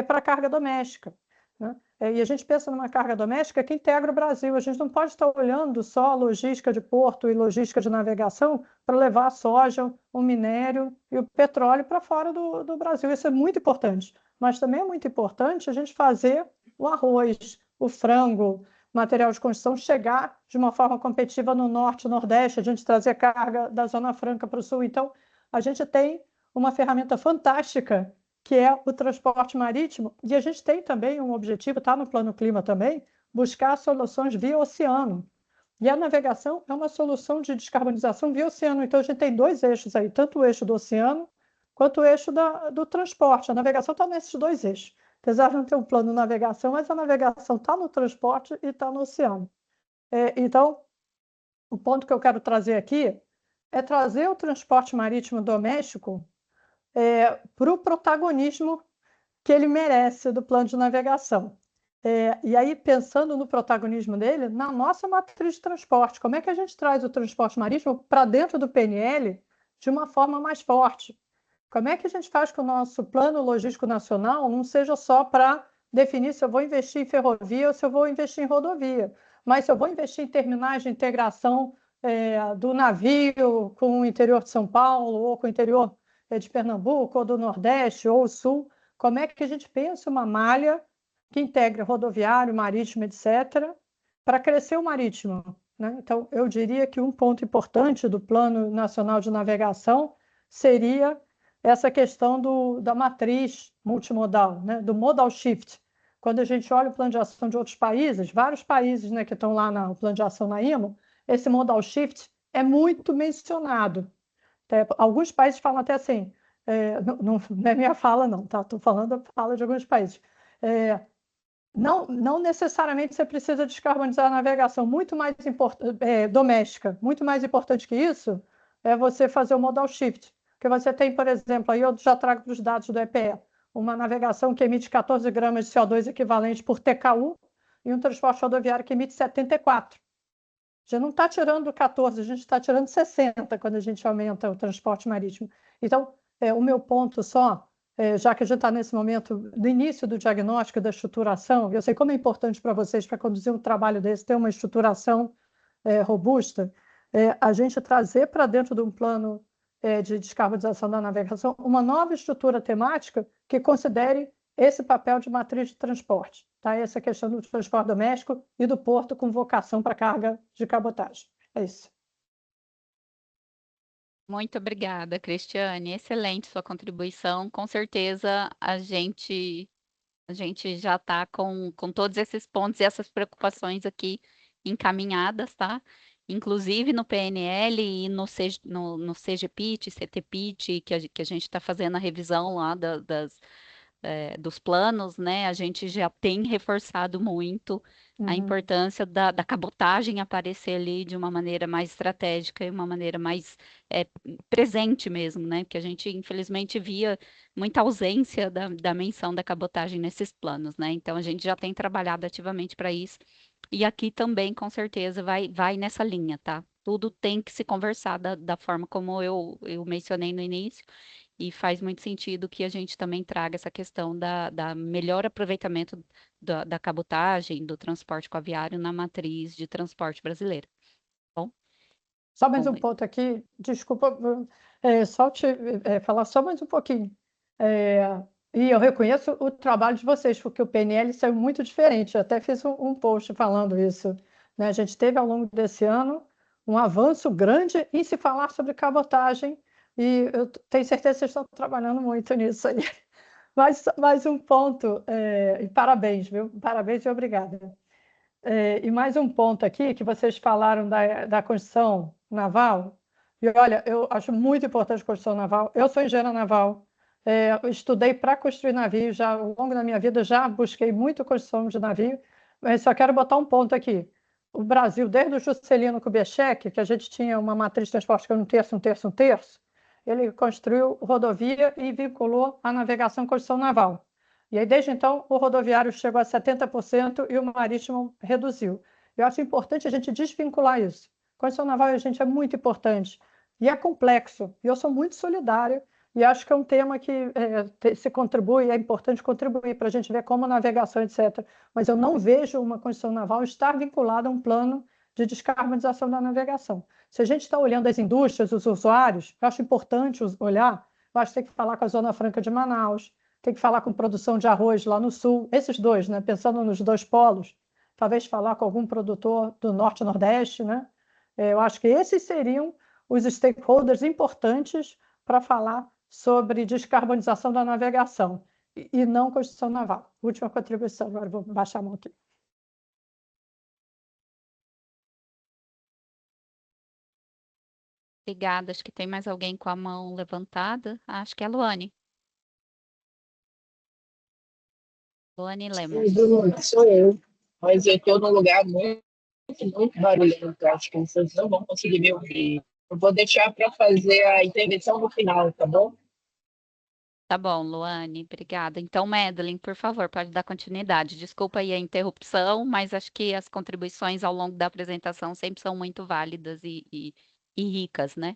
para carga doméstica, né? E a gente pensa numa carga doméstica que integra o Brasil. A gente não pode estar olhando só a logística de porto e logística de navegação para levar a soja, o minério e o petróleo para fora do Brasil. Isso é muito importante. Mas também é muito importante a gente fazer o arroz, o frango, material de construção chegar de uma forma competitiva no norte e nordeste, a gente trazer carga da Zona Franca para o sul. Então, a gente tem uma ferramenta fantástica, que é o transporte marítimo, e a gente tem também um objetivo, está no plano clima também, buscar soluções via oceano. E a navegação é uma solução de descarbonização via oceano. Então, a gente tem 2 eixos aí, tanto o eixo do oceano quanto o eixo do transporte. A navegação está nesses 2 eixos. Apesar de não ter um plano de navegação, mas a navegação está no transporte e está no oceano. Então, o ponto que eu quero trazer aqui é trazer o transporte marítimo doméstico para o protagonismo que ele merece do plano de navegação. E aí, pensando no protagonismo dele, na nossa matriz de transporte, como é que a gente traz o transporte marítimo para dentro do PNL de uma forma mais forte? Como é que a gente faz que o nosso plano logístico nacional não seja só para definir se eu vou investir em ferrovia ou se eu vou investir em rodovia, mas se eu vou investir em terminais de integração do navio com o interior de São Paulo ou com o interior de Pernambuco ou do Nordeste ou Sul, como é que a gente pensa uma malha que integra rodoviário, marítimo, etc., para crescer o marítimo, né? Então, eu diria que um ponto importante do Plano Nacional de Navegação seria essa questão da matriz multimodal, né? Do modal shift. Quando a gente olha o plano de ação de outros países, vários países, né, que estão lá no plano de ação na IMO, esse modal shift é muito mencionado. Alguns países falam até assim, não é minha fala não, tá? Estou falando a fala de alguns países. Não necessariamente você precisa descarbonizar a navegação, muito mais doméstica. Muito mais importante que isso é você fazer o modal shift. Porque você tem, por exemplo, aí eu já trago para os dados do EPE, uma navegação que emite 14 gramas de CO2 equivalente por TKU e um transporte rodoviário que emite 74. Já não está tirando 14, a gente está tirando 60 quando a gente aumenta o transporte marítimo. Então, o meu ponto só, já que a gente está nesse momento do início do diagnóstico da estruturação, eu sei como é importante para vocês, para conduzir um trabalho desse, ter uma estruturação robusta, a gente trazer para dentro de um plano de descarbonização da navegação uma nova estrutura temática que considere esse papel de matriz de transporte, tá? Essa questão do transporte doméstico e do porto com vocação para carga de cabotagem. É isso. Muito obrigada, Cristiane. Excelente sua contribuição. Com certeza a gente já está com todos esses pontos e essas preocupações aqui encaminhadas, tá? Inclusive no PNL e no CGPIT, CTPIT, que a gente está fazendo a revisão lá dos planos, né? A gente já tem reforçado muito a importância da cabotagem aparecer ali de uma maneira mais estratégica e uma maneira mais presente mesmo, né? Porque a gente, infelizmente, via muita ausência da menção da cabotagem nesses planos, né? Então, a gente já tem trabalhado ativamente para isso. E aqui também, com certeza, vai nessa linha, tá? Tudo tem que se conversar da forma como eu mencionei no início, e faz muito sentido que a gente também traga essa questão da melhor aproveitamento da cabotagem, do transporte coaviário na matriz de transporte brasileira. Bom, Só mais um ponto aqui, desculpa, só te falar só mais um pouquinho. E eu reconheço o trabalho de vocês, porque o PNL saiu muito diferente. Eu até fiz um post falando isso, né? A gente teve ao longo desse ano um avanço grande em se falar sobre cabotagem, e eu tenho certeza que vocês estão trabalhando muito nisso aí. Mais um ponto, e parabéns, viu? Parabéns e obrigada. E mais um ponto aqui, que vocês falaram da construção naval. E olha, eu acho muito importante a construção naval. Eu sou engenheira naval, eu estudei para construir navio, já ao longo da minha vida já busquei muito construção de navio, mas só quero botar um ponto aqui. O Brasil, desde o Juscelino Kubitschek, que a gente tinha uma matriz de transporte que era um terço, um terço, um terço, ele construiu rodovia e vinculou a navegação e construção naval. E aí, desde então, o rodoviário chegou a 70% e o marítimo reduziu. Eu acho importante a gente desvincular isso. Construção naval, gente, é muito importante. E é complexo. E eu sou muito solidária. E acho que é um tema que se contribui, é importante contribuir para a gente ver como a navegação, etc. Mas eu não vejo uma construção naval estar vinculada a um plano de descarbonização da navegação. Se a gente está olhando as indústrias, os usuários, eu acho importante olhar, eu acho que tem que falar com a Zona Franca de Manaus, tem que falar com produção de arroz lá no sul, esses dois, né? Pensando nos dois polos, talvez falar com algum produtor do norte e nordeste, né? Eu acho que esses seriam os stakeholders importantes para falar sobre descarbonização da navegação e não construção naval. Última contribuição, agora vou baixar a mão aqui. obrigada. Acho que tem mais alguém com a mão levantada. Acho que é a Luane. Luane Lemos. Sou eu, mas eu estou num lugar muito barulhento. Acho que vocês não vão conseguir me ouvir. Eu vou deixar para fazer a intervenção no final, tá bom? Tá bom, Luane, obrigada. Então, Madeline, por favor, pode dar continuidade. Desculpa aí a interrupção, mas acho que as contribuições ao longo da apresentação sempre são muito válidas e ricas, né?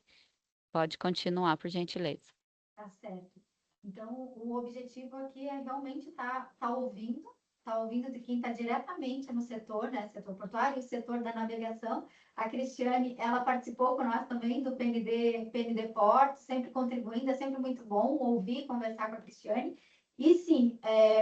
Pode continuar, por gentileza. Tá certo. Então, o objetivo aqui é realmente estar ouvindo de quem está diretamente no setor, né? Setor portuário, o setor da navegação. A Cristiane, ela participou com nós também do PND Porto, sempre contribuindo, é sempre muito bom ouvir, conversar com a Cristiane. E sim,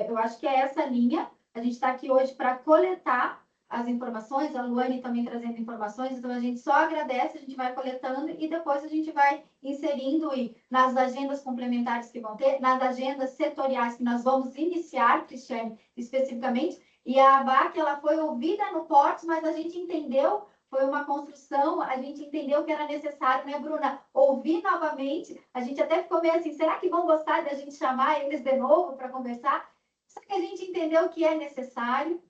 eu acho que é essa linha. A gente está aqui hoje para coletar as informações, a Luane também trazendo informações, então a gente só agradece, a gente vai coletando e depois a gente vai inserindo nas agendas complementares que vão ter, nas agendas setoriais que nós vamos iniciar, Cristiane, especificamente, e a ABAC, ela foi ouvida no Portos, mas a gente entendeu, foi uma construção, a gente entendeu que era necessário, né, Bruna, ouvir novamente, a gente até ficou meio assim, será que vão gostar de a gente chamar eles de novo para conversar? Só que a gente entendeu que é necessário,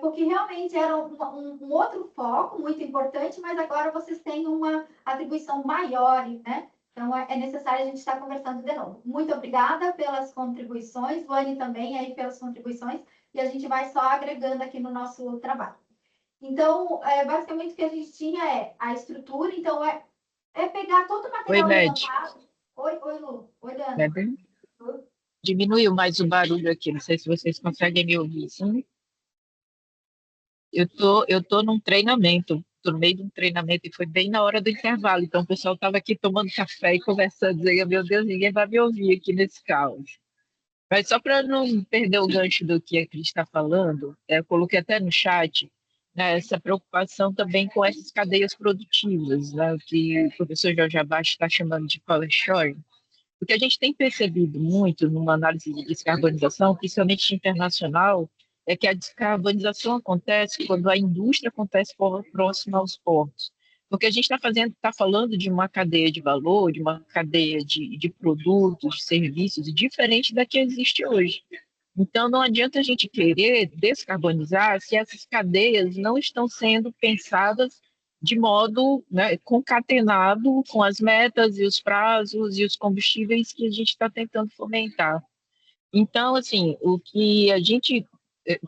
porque realmente era um outro foco muito importante, mas agora vocês têm uma atribuição maior, né? Então, é necessário a gente estar conversando de novo. Muito obrigada pelas contribuições, Luane também aí pelas contribuições, e a gente vai só agregando aqui no nosso trabalho. Então, basicamente o que a gente tinha é a estrutura, então é pegar todo o material levantado. Oi, Lu. Oi, Leandro. Diminuiu mais o barulho aqui, não sei se vocês conseguem me ouvir. Sim? Eu tô num treinamento, tô no meio de um treinamento e foi bem na hora do intervalo, então o pessoal estava aqui tomando café e conversando, dizendo, meu Deus, ninguém vai me ouvir aqui nesse caos. Mas só para não perder o gancho do que a Cris está falando, eu coloquei até no chat, né, essa preocupação também com essas cadeias produtivas, né, que o professor Jorge Abaixo está chamando de color shoring. O que a gente tem percebido muito numa análise de descarbonização, principalmente internacional, é que a descarbonização acontece quando a indústria acontece próxima aos portos. Porque a gente está falando de uma cadeia de valor, de uma cadeia de produtos, de serviços, diferente da que existe hoje. Então, não adianta a gente querer descarbonizar se essas cadeias não estão sendo pensadas de modo, né, concatenado com as metas e os prazos e os combustíveis que a gente está tentando fomentar. Então, assim, o que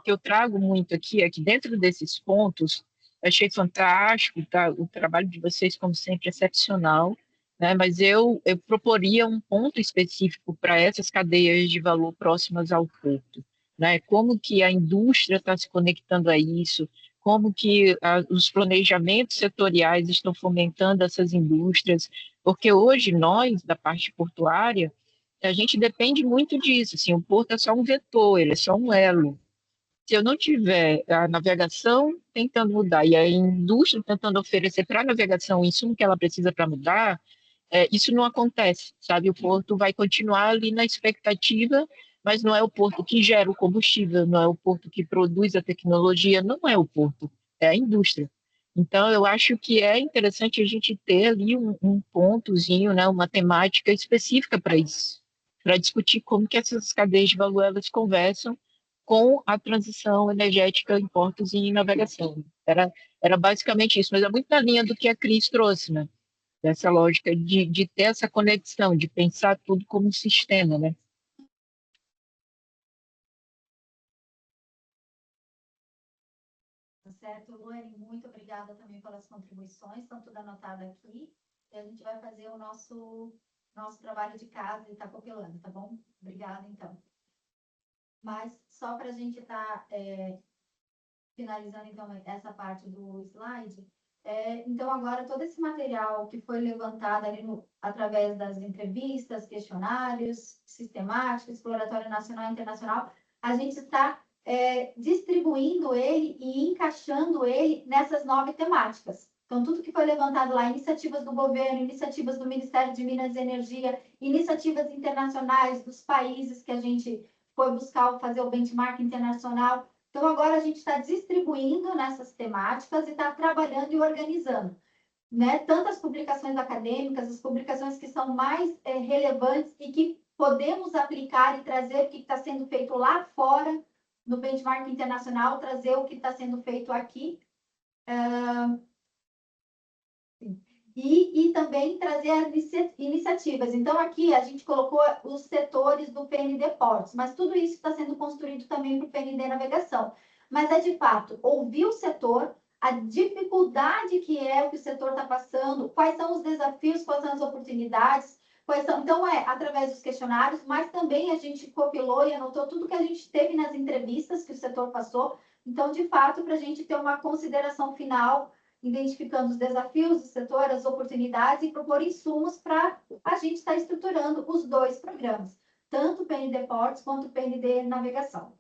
eu trago muito aqui é que dentro desses pontos, achei fantástico, tá? O trabalho de vocês, como sempre, excepcional, né? Mas eu proporia um ponto específico para essas cadeias de valor próximas ao porto, né? Como que a indústria está se conectando a isso, como que os planejamentos setoriais estão fomentando essas indústrias, porque hoje nós, da parte portuária, a gente depende muito disso, assim, o porto é só um vetor, ele é só um elo. Se eu não tiver a navegação tentando mudar e a indústria tentando oferecer para a navegação o insumo que ela precisa para mudar, isso não acontece, sabe? O porto vai continuar ali na expectativa, mas não é o porto que gera o combustível, não é o porto que produz a tecnologia, não é o porto, é a indústria. Então, eu acho que é interessante a gente ter ali um pontozinho, né, uma temática específica para isso, para discutir como que essas cadeias de valor elas conversam com a transição energética em portos e em navegação. Era basicamente isso, mas é muito na linha do que a Cris trouxe, né? Dessa lógica de ter essa conexão, de pensar tudo como um sistema, né? Certo, Luane, muito obrigada também pelas contribuições, estão tudo anotado aqui, e a gente vai fazer o nosso trabalho de casa e está copilando, tá bom? Obrigada, então. Mas só para a gente estar finalizando, então, essa parte do slide, então, agora, todo esse material que foi levantado ali através das entrevistas, questionários, sistemática, exploratório nacional e internacional, a gente está distribuindo ele e encaixando ele nessas 9 temáticas. Então, tudo que foi levantado lá, iniciativas do governo, iniciativas do Ministério de Minas e Energia, iniciativas internacionais dos países que a gente foi buscar fazer o benchmark internacional. Então, agora a gente está distribuindo nessas temáticas e está trabalhando e organizando, né? Tanto as publicações acadêmicas, as publicações que são mais relevantes e que podemos aplicar e trazer o que está sendo feito lá fora, no benchmark internacional, trazer o que está sendo feito aqui. E também trazer as iniciativas. Então, aqui a gente colocou os setores do PND Portos, mas tudo isso está sendo construído também para o PND Navegação. Mas é, de fato, ouvir o setor, a dificuldade que é o que o setor está passando, quais são os desafios, quais são as oportunidades, quais são... Então, através dos questionários, mas também a gente compilou e anotou tudo que a gente teve nas entrevistas que o setor passou. Então, de fato, para a gente ter uma consideração final, identificando os desafios do setor, as oportunidades e propor insumos para a gente estar estruturando os 2 programas, tanto o PND Portos quanto o PND Navegação.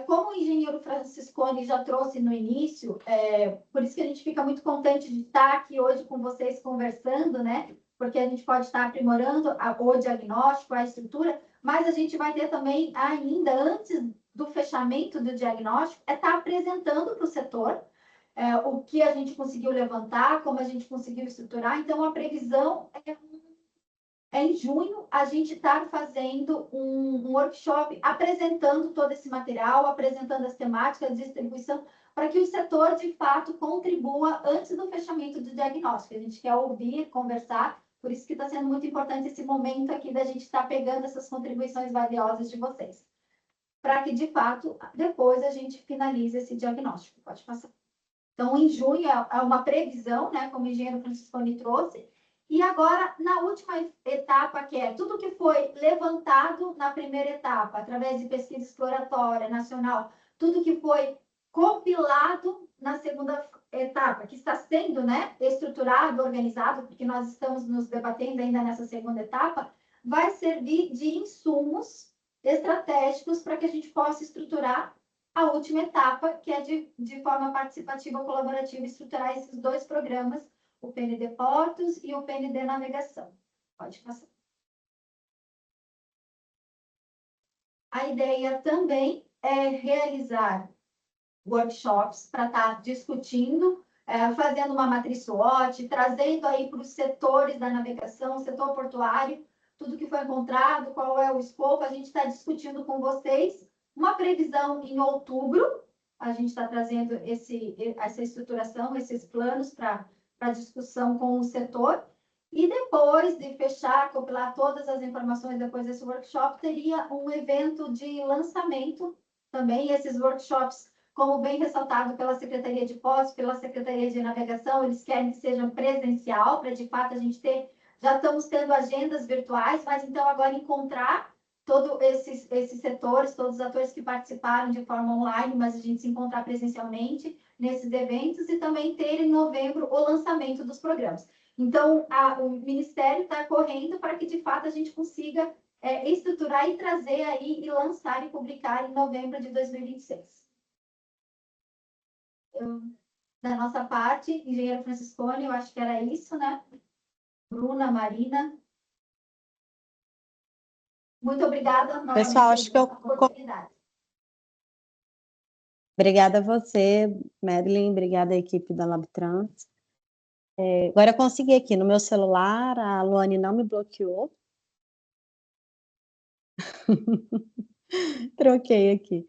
Como o engenheiro Franciscone já trouxe no início, por isso que a gente fica muito contente de estar aqui hoje com vocês conversando, né? Porque a gente pode estar aprimorando o diagnóstico, a estrutura, mas a gente vai ter também ainda, antes do fechamento do diagnóstico, estar apresentando para o setor o que a gente conseguiu levantar, como a gente conseguiu estruturar. Então, a previsão é em junho, a gente está fazendo um workshop apresentando todo esse material, apresentando as temáticas, de distribuição, para que o setor, de fato, contribua antes do fechamento do diagnóstico. A gente quer ouvir, conversar, por isso que está sendo muito importante esse momento aqui da gente estar pegando essas contribuições valiosas de vocês, para que, de fato, depois a gente finalize esse diagnóstico. Pode passar. Então, em junho é uma previsão, né, como o engenheiro Francisconi trouxe. E agora, na última etapa, que é tudo que foi levantado na primeira etapa, através de pesquisa exploratória nacional, tudo que foi compilado na segunda etapa, que está sendo, né, estruturado, organizado, porque nós estamos nos debatendo ainda nessa segunda etapa, vai servir de insumos estratégicos para que a gente possa estruturar a última etapa, que é de forma participativa, colaborativa, estruturar esses dois programas, o PND Portos e o PND Navegação. Pode passar. A ideia também é realizar workshops para estar discutindo, fazendo uma matriz SWOT, trazendo aí para os setores da navegação, setor portuário, tudo que foi encontrado, qual é o escopo, a gente está discutindo com vocês. Uma previsão em outubro, a gente está trazendo essa estruturação, esses planos para discussão com o setor. E depois de fechar, compilar todas as informações depois desse workshop, teria um evento de lançamento também. Esses workshops, como bem ressaltado pela Secretaria de Portos, pela Secretaria de Navegação, eles querem que sejam presencial, para de fato a gente ter, já estamos tendo agendas virtuais, mas então agora encontrar todos esses setores, todos os atores que participaram de forma online, mas a gente se encontrar presencialmente nesses eventos e também ter em novembro o lançamento dos programas. Então, o Ministério está correndo para que, de fato, a gente consiga estruturar e trazer aí, e lançar e publicar em novembro de 2026. Da nossa parte, engenheiro Francisconi, eu acho que era isso, né? Bruna, Marina. Muito obrigada. Pessoal, acho que eu... oportunidade. Obrigada a você, Madeline, obrigada à equipe da LabTrans. Agora eu consegui aqui no meu celular, a Luane não me bloqueou. Troquei aqui.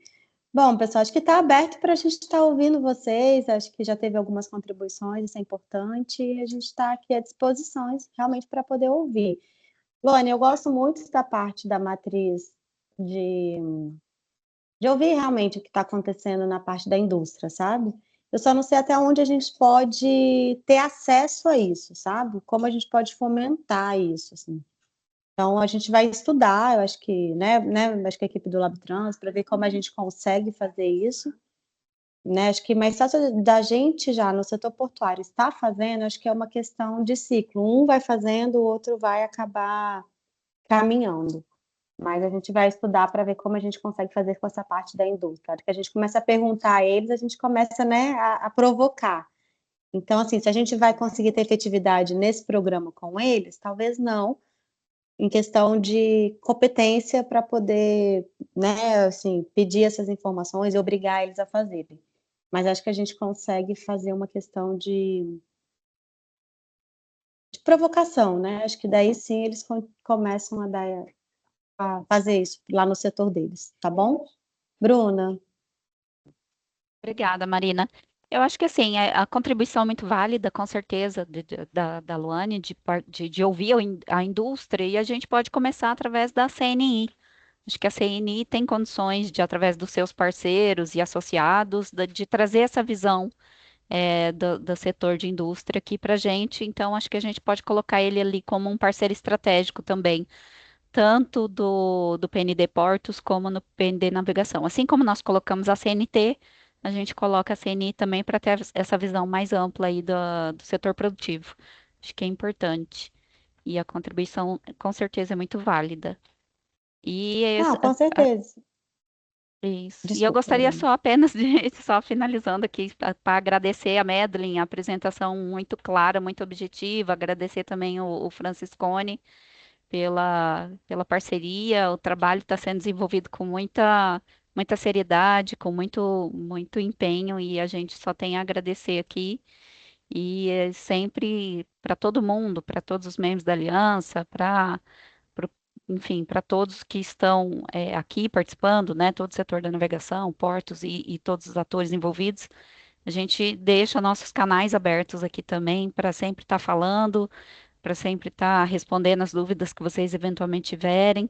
Bom, pessoal, acho que está aberto para a gente estar ouvindo vocês, acho que já teve algumas contribuições, isso é importante, e a gente está aqui à disposição realmente para poder ouvir. Luane, eu gosto muito da parte da matriz de ouvir realmente o que está acontecendo na parte da indústria, sabe? Eu só não sei até onde a gente pode ter acesso a isso, sabe? Como a gente pode fomentar isso, assim. Então, a gente vai estudar, eu acho que, né, acho que a equipe do LabTrans, para ver como a gente consegue fazer isso, né? Acho que mais fácil da gente já no setor portuário estar fazendo, acho que é uma questão de ciclo. Um vai fazendo, o outro vai acabar caminhando. Mas a gente vai estudar para ver como a gente consegue fazer com essa parte da indústria. Que a gente começa a perguntar a eles, a gente começa, né, a provocar. Então, assim, se a gente vai conseguir ter efetividade nesse programa com eles, talvez não, em questão de competência para poder, né, assim, pedir essas informações e obrigar eles a fazerem. Mas acho que a gente consegue fazer uma questão de provocação, né? Acho que daí sim eles começam a fazer isso lá no setor deles, tá bom? Bruna? Obrigada, Marina. Eu acho que assim, a contribuição é muito válida, com certeza, da Luane, de ouvir a indústria, e a gente pode começar através da CNI. Acho que a CNI tem condições de, através dos seus parceiros e associados, de trazer essa visão do setor de indústria aqui para a gente. Então, acho que a gente pode colocar ele ali como um parceiro estratégico também, tanto do PND Portos como no PND Navegação. Assim como nós colocamos a CNT, a gente coloca a CNI também para ter essa visão mais ampla aí do setor produtivo. Acho que é importante. E a contribuição, com certeza, é muito válida. E Não, com certeza. isso. Desculpa, E eu gostaria Bruna. só apenas de, só finalizando aqui, para agradecer a Madeline, a apresentação muito clara, muito objetiva, agradecer também o Franciscone pela parceria, o trabalho está sendo desenvolvido com muita seriedade, com muito empenho, e a gente só tem a agradecer aqui. e é sempre para todo mundo, para todos os membros da aliança, enfim, para todos que estão aqui participando, né, todo o setor da navegação, portos e todos os atores envolvidos, a gente deixa nossos canais abertos aqui também para sempre estar falando, para sempre estar respondendo as dúvidas que vocês eventualmente tiverem.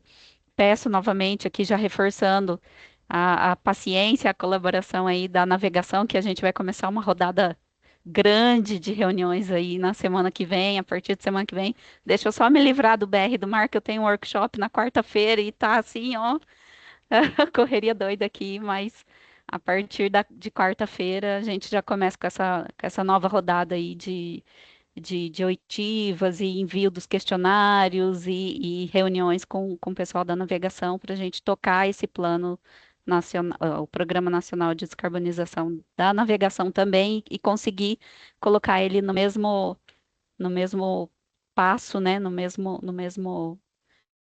Peço novamente aqui, já reforçando a paciência, a colaboração aí da navegação, que a gente vai começar uma rodada grande de reuniões aí na semana que vem, a partir de semana que vem. Deixa eu só me livrar do BR do Mar, que eu tenho um workshop na quarta-feira e tá assim, ó, correria doida aqui, mas a partir de quarta-feira a gente já começa com essa nova rodada aí de oitivas e envio dos questionários e reuniões com o pessoal da navegação para a gente tocar esse plano nacional, o Programa Nacional de Descarbonização da Navegação também e conseguir colocar ele no mesmo passo, né,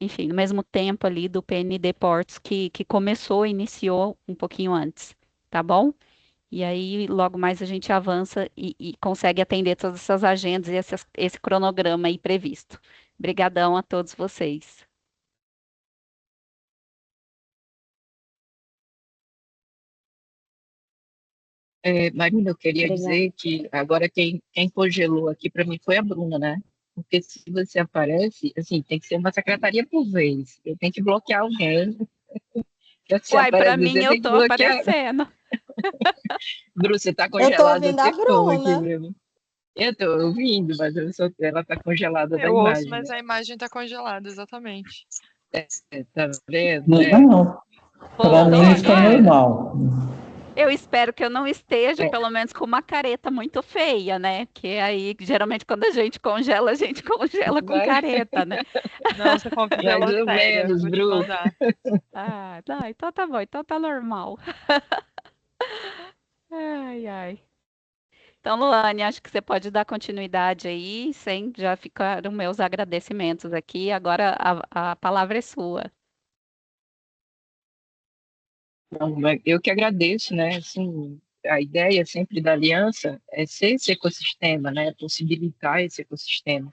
enfim, no mesmo tempo ali do PND Portos que começou, iniciou um pouquinho antes, tá bom? E aí, logo mais a gente avança e consegue atender todas essas agendas e esse cronograma aí previsto. Obrigadão a todos vocês. Marina, eu queria Obrigada. dizer que agora quem congelou aqui para mim foi a Bruna, né? Porque se você aparece, assim, tem que ser uma secretaria por vez. Eu tenho que bloquear alguém. Se você Uai, para aparecer, mim você eu tem que tô bloquear. aparecendo. Bruna, você está Eu tô congelada há ouvindo a tempão aqui Bruna. mesmo. Eu estou ouvindo, mas ela está congelada da Eu ouço, imagem, mas né? a imagem está congelada, exatamente. Tá vendo? Não, para Voltou mim está agora? normal. Eu espero que eu não esteja, É, pelo menos com uma careta muito feia, né? Que aí, geralmente, quando a gente congela com mais, careta, né? Não, você mais congelou ou séria. menos, Vou te Bruna. mandar. Ah, não, então tá bom, então tá normal. Ai, ai. Então, Luane, acho que você pode dar continuidade aí, sem já ficaram meus agradecimentos aqui. Agora a palavra é sua. Não, mas eu que agradeço, né? Assim, a ideia sempre da aliança é ser esse ecossistema, né? Possibilitar esse ecossistema,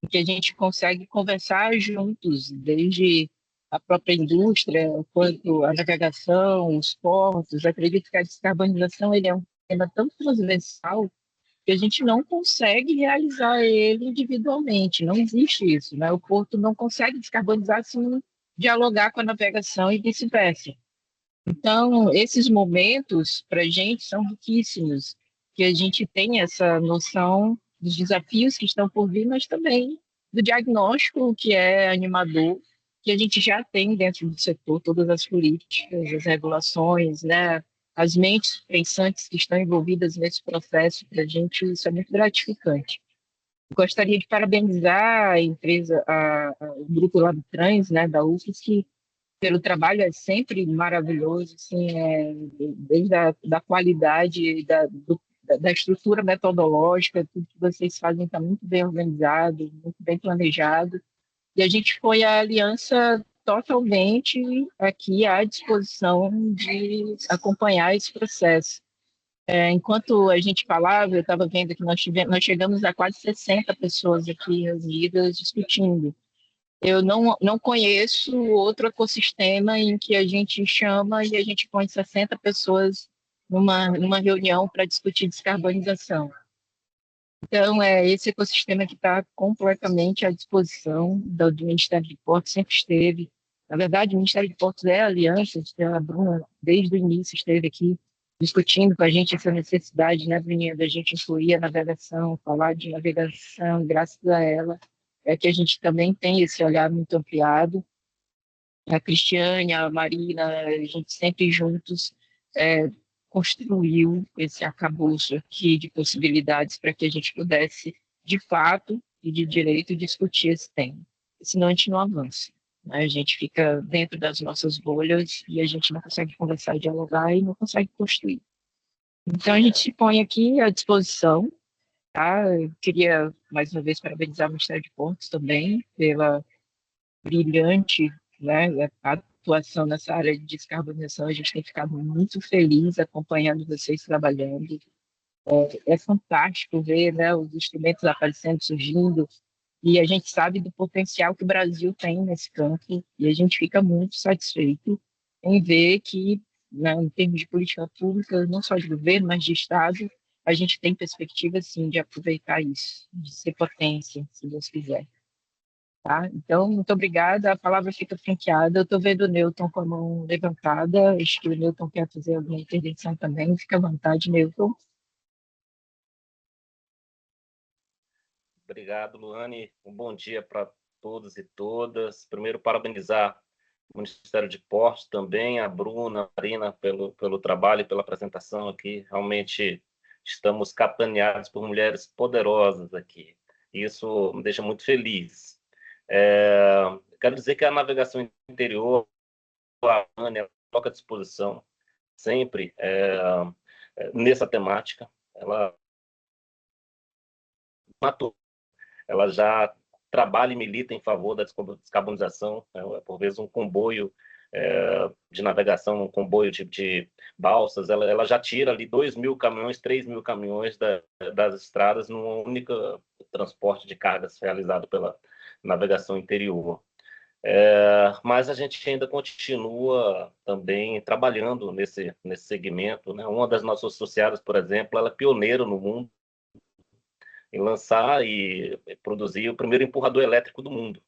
em que a gente consegue conversar juntos, desde a própria indústria, quanto a navegação, os portos. Acredito que a descarbonização ele é um tema tão transversal que a gente não consegue realizar ele individualmente. Não existe isso, né? O porto não consegue descarbonizar se não dialogar com a navegação e vice-versa. Então, esses momentos, para a gente, são riquíssimos, que a gente tem essa noção dos desafios que estão por vir, mas também do diagnóstico que é animador, que a gente já tem dentro do setor, todas as políticas, as regulações, né? As mentes pensantes que estão envolvidas nesse processo, para a gente isso é muito gratificante. Gostaria de parabenizar a empresa, o grupo Labtrans, né, da UFSC, pelo trabalho é sempre maravilhoso, assim, desde da qualidade, da estrutura metodológica, tudo que vocês fazem está muito bem organizado, muito bem planejado, e a gente foi a aliança totalmente aqui à disposição de acompanhar esse processo. Enquanto a gente falava, eu estava vendo que nós chegamos a quase 60 pessoas aqui reunidas discutindo. Eu não conheço outro ecossistema em que a gente chama e a gente põe 60 pessoas numa reunião para discutir descarbonização. Então, esse ecossistema que está completamente à disposição do Ministério de Portos, sempre esteve. Na verdade, o Ministério de Portos é a aliança, a Bruna, desde o início, esteve aqui discutindo com a gente essa necessidade, né, Bruninha, da gente incluir a navegação, falar de navegação, graças a ela, é que a gente também tem esse olhar muito ampliado. A Cristiane, a Marina, a gente sempre juntos construiu esse arcabouço aqui de possibilidades para que a gente pudesse, de fato e de direito, discutir esse tema. Senão a gente não avança, né? A gente fica dentro das nossas bolhas e a gente não consegue conversar e dialogar e não consegue construir. Então a gente se põe aqui à disposição. Tá? Eu queria, mais uma vez, parabenizar o Ministério de Portos também pela brilhante, né, atuação nessa área de descarbonização. A gente tem ficado muito feliz acompanhando vocês trabalhando. É fantástico ver, né, os instrumentos aparecendo, surgindo, e a gente sabe do potencial que o Brasil tem nesse campo, e a gente fica muito satisfeito em ver que, né, em termos de política pública, não só de governo, mas de Estado, a gente tem perspectiva, sim, de aproveitar isso, de ser potência, se Deus quiser. Tá? Então, muito obrigada. A palavra fica franqueada. Eu estou vendo o Newton com a mão levantada. Acho que o Newton quer fazer alguma intervenção também. Fica à vontade, Newton. Obrigado, Luane. Um bom dia para todos e todas. Primeiro, parabenizar o Ministério de Portos também, a Bruna, a Marina, pelo trabalho e pela apresentação aqui. Realmente estamos capitaneados por mulheres poderosas aqui. Isso me deixa muito feliz. Quero dizer que a navegação interior, a Ana, ela coloca à disposição sempre nessa temática. Ela matou. Ela já trabalha e milita em favor da descarbonização, por vezes um comboio de navegação, um comboio de balsas, ela já tira ali 2.000 caminhões, 3.000 caminhões das estradas num único transporte de cargas realizado pela navegação interior. Mas a gente ainda continua também trabalhando nesse segmento, né? Uma das nossas associadas, por exemplo, ela é pioneira no mundo em lançar e produzir o primeiro empurrador elétrico do mundo,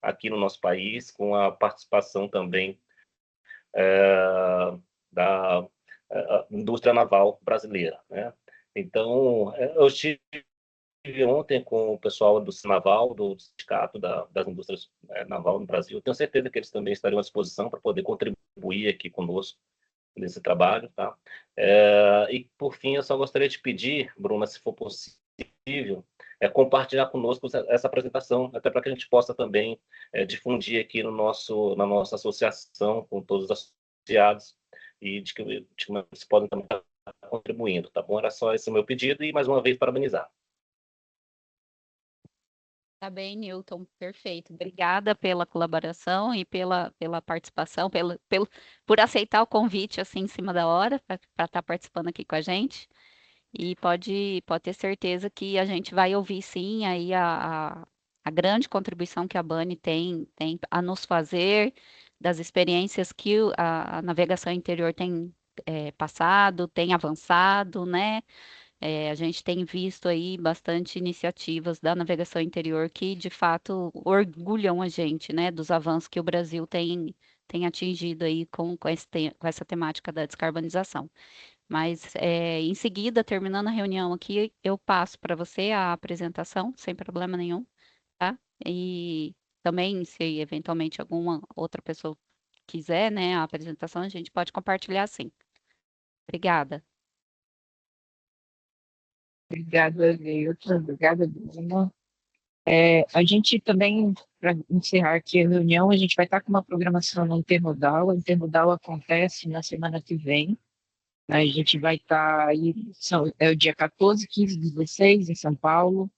aqui no nosso país, com a participação também da indústria naval brasileira, né? Então, eu estive ontem com o pessoal do Sinaval, do Sindicato das Indústrias Naval no Brasil. Tenho certeza que eles também estariam à disposição para poder contribuir aqui conosco nesse trabalho, tá? E, por fim, eu só gostaria de pedir, Bruna, se for possível, compartilhar conosco essa apresentação, até para que a gente possa também difundir aqui na nossa associação, com todos os associados, e de que vocês podem também estar contribuindo, tá bom? Era só esse o meu pedido, e mais uma vez parabenizar. Tá bem, Newton, perfeito. Obrigada pela colaboração e pela participação, por aceitar o convite assim em cima da hora para estar participando aqui com a gente. E pode ter certeza que a gente vai ouvir sim aí a grande contribuição que a Bani tem a nos fazer, das experiências que a navegação interior tem passado, tem avançado, né? A gente tem visto aí bastante iniciativas da navegação interior que, de fato, orgulham a gente, né, dos avanços que o Brasil tem atingido aí com essa temática da descarbonização. Mas, em seguida, terminando a reunião aqui, eu passo para você a apresentação, sem problema nenhum, tá? E também, se eventualmente alguma outra pessoa quiser, né, a apresentação, a gente pode compartilhar sim. Obrigada. Obrigada, Newton. Obrigada, Bruna. A gente também, para encerrar aqui a reunião, a gente vai estar com uma programação na Intermodal. A Intermodal acontece na semana que vem. A gente vai estar aí, é o dia 14, 15 e 16, em São Paulo.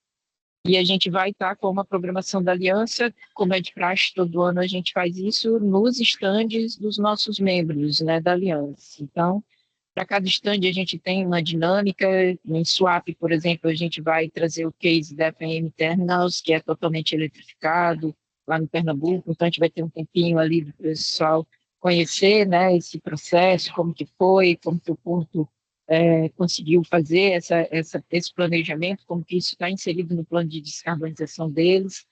E a gente vai estar com uma programação da Aliança, como é de praxe, todo ano a gente faz isso nos estandes dos nossos membros, né, da Aliança. Então, para cada stand a gente tem uma dinâmica. Em Swap, por exemplo, a gente vai trazer o case da FM Terminals, que é totalmente eletrificado, lá no Pernambuco. Então, a gente vai ter um tempinho ali do pessoal conhecer, né, esse processo, como que foi, como que o Porto conseguiu fazer esse planejamento, como que isso está inserido no plano de descarbonização deles,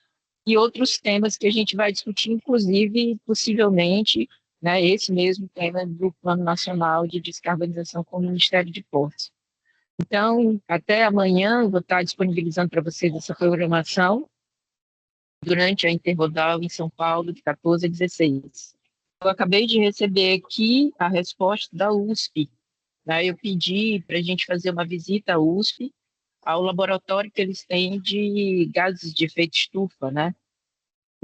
e outros temas que a gente vai discutir, inclusive, possivelmente, né, esse mesmo tema do Plano Nacional de Descarbonização com o Ministério de Portos. Então, até amanhã, vou estar disponibilizando para vocês essa programação durante a Intermodal em São Paulo, de 14 a 16. Eu acabei de receber aqui a resposta da USP. Né? Eu pedi para a gente fazer uma visita à USP, ao laboratório que eles têm de gases de efeito estufa, né?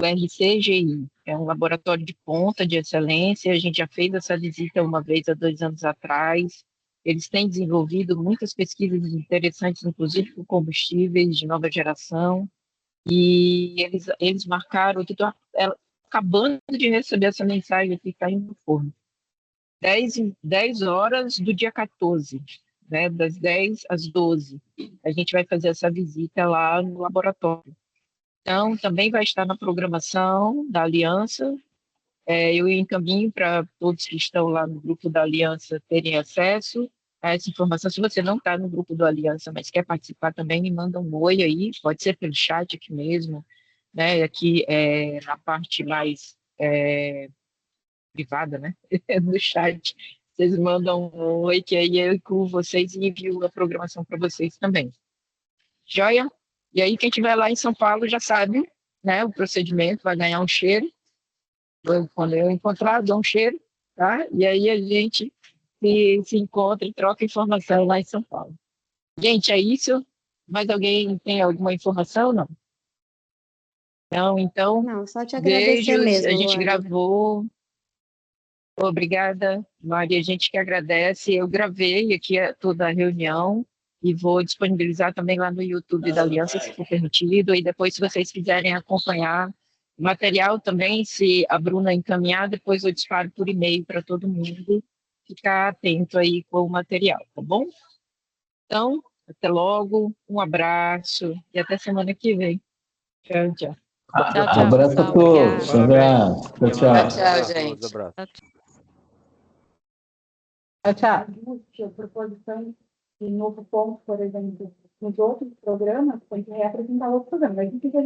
O RCGI, é um laboratório de ponta, de excelência. A gente já fez essa visita uma vez há 2 anos atrás. Eles têm desenvolvido muitas pesquisas interessantes, inclusive com combustíveis de nova geração, e eles marcaram, que estou acabando de receber essa mensagem aqui, caindo no forno, 10 horas do dia 14, né, das 10 às 12. A gente vai fazer essa visita lá no laboratório. Então, também vai estar na programação da Aliança. Eu encaminho para todos que estão lá no grupo da Aliança terem acesso a essa informação. Se você não está no grupo da Aliança, mas quer participar também, me manda um oi aí, pode ser pelo chat aqui mesmo, né? Aqui na parte mais privada, né? No chat, vocês mandam um oi, que aí eu incluo vocês e envio a programação para vocês também. Joia? E aí, quem estiver lá em São Paulo já sabe, né? O procedimento, vai ganhar um cheiro. Quando eu encontrar, dou um cheiro, tá? E aí a gente se encontra e troca informação lá em São Paulo. Gente, é isso? Mais alguém tem alguma informação? Não? Não, então, Não, só te agradecer beijos, mesmo, a gente Luane. gravou. Obrigada, Maria, a gente que agradece. Eu gravei aqui toda a reunião e vou disponibilizar também lá no YouTube da Aliança, se for permitido, e depois, se vocês quiserem acompanhar o material também, se a Bruna encaminhar, depois eu disparo por e-mail para todo mundo ficar atento aí com o material, tá bom? Então, até logo, um abraço e até semana que vem. Tchau, tchau. Tchau, tchau, Abraço a pessoal. todos. Obrigada. Abraço. Tchau, Até tchau. mais. Tchau, Abraço, gente. abraço. Tchau, tchau. Proposições de novo ponto, por exemplo, nos outros programas, tem que reapresentar outro programa. A gente já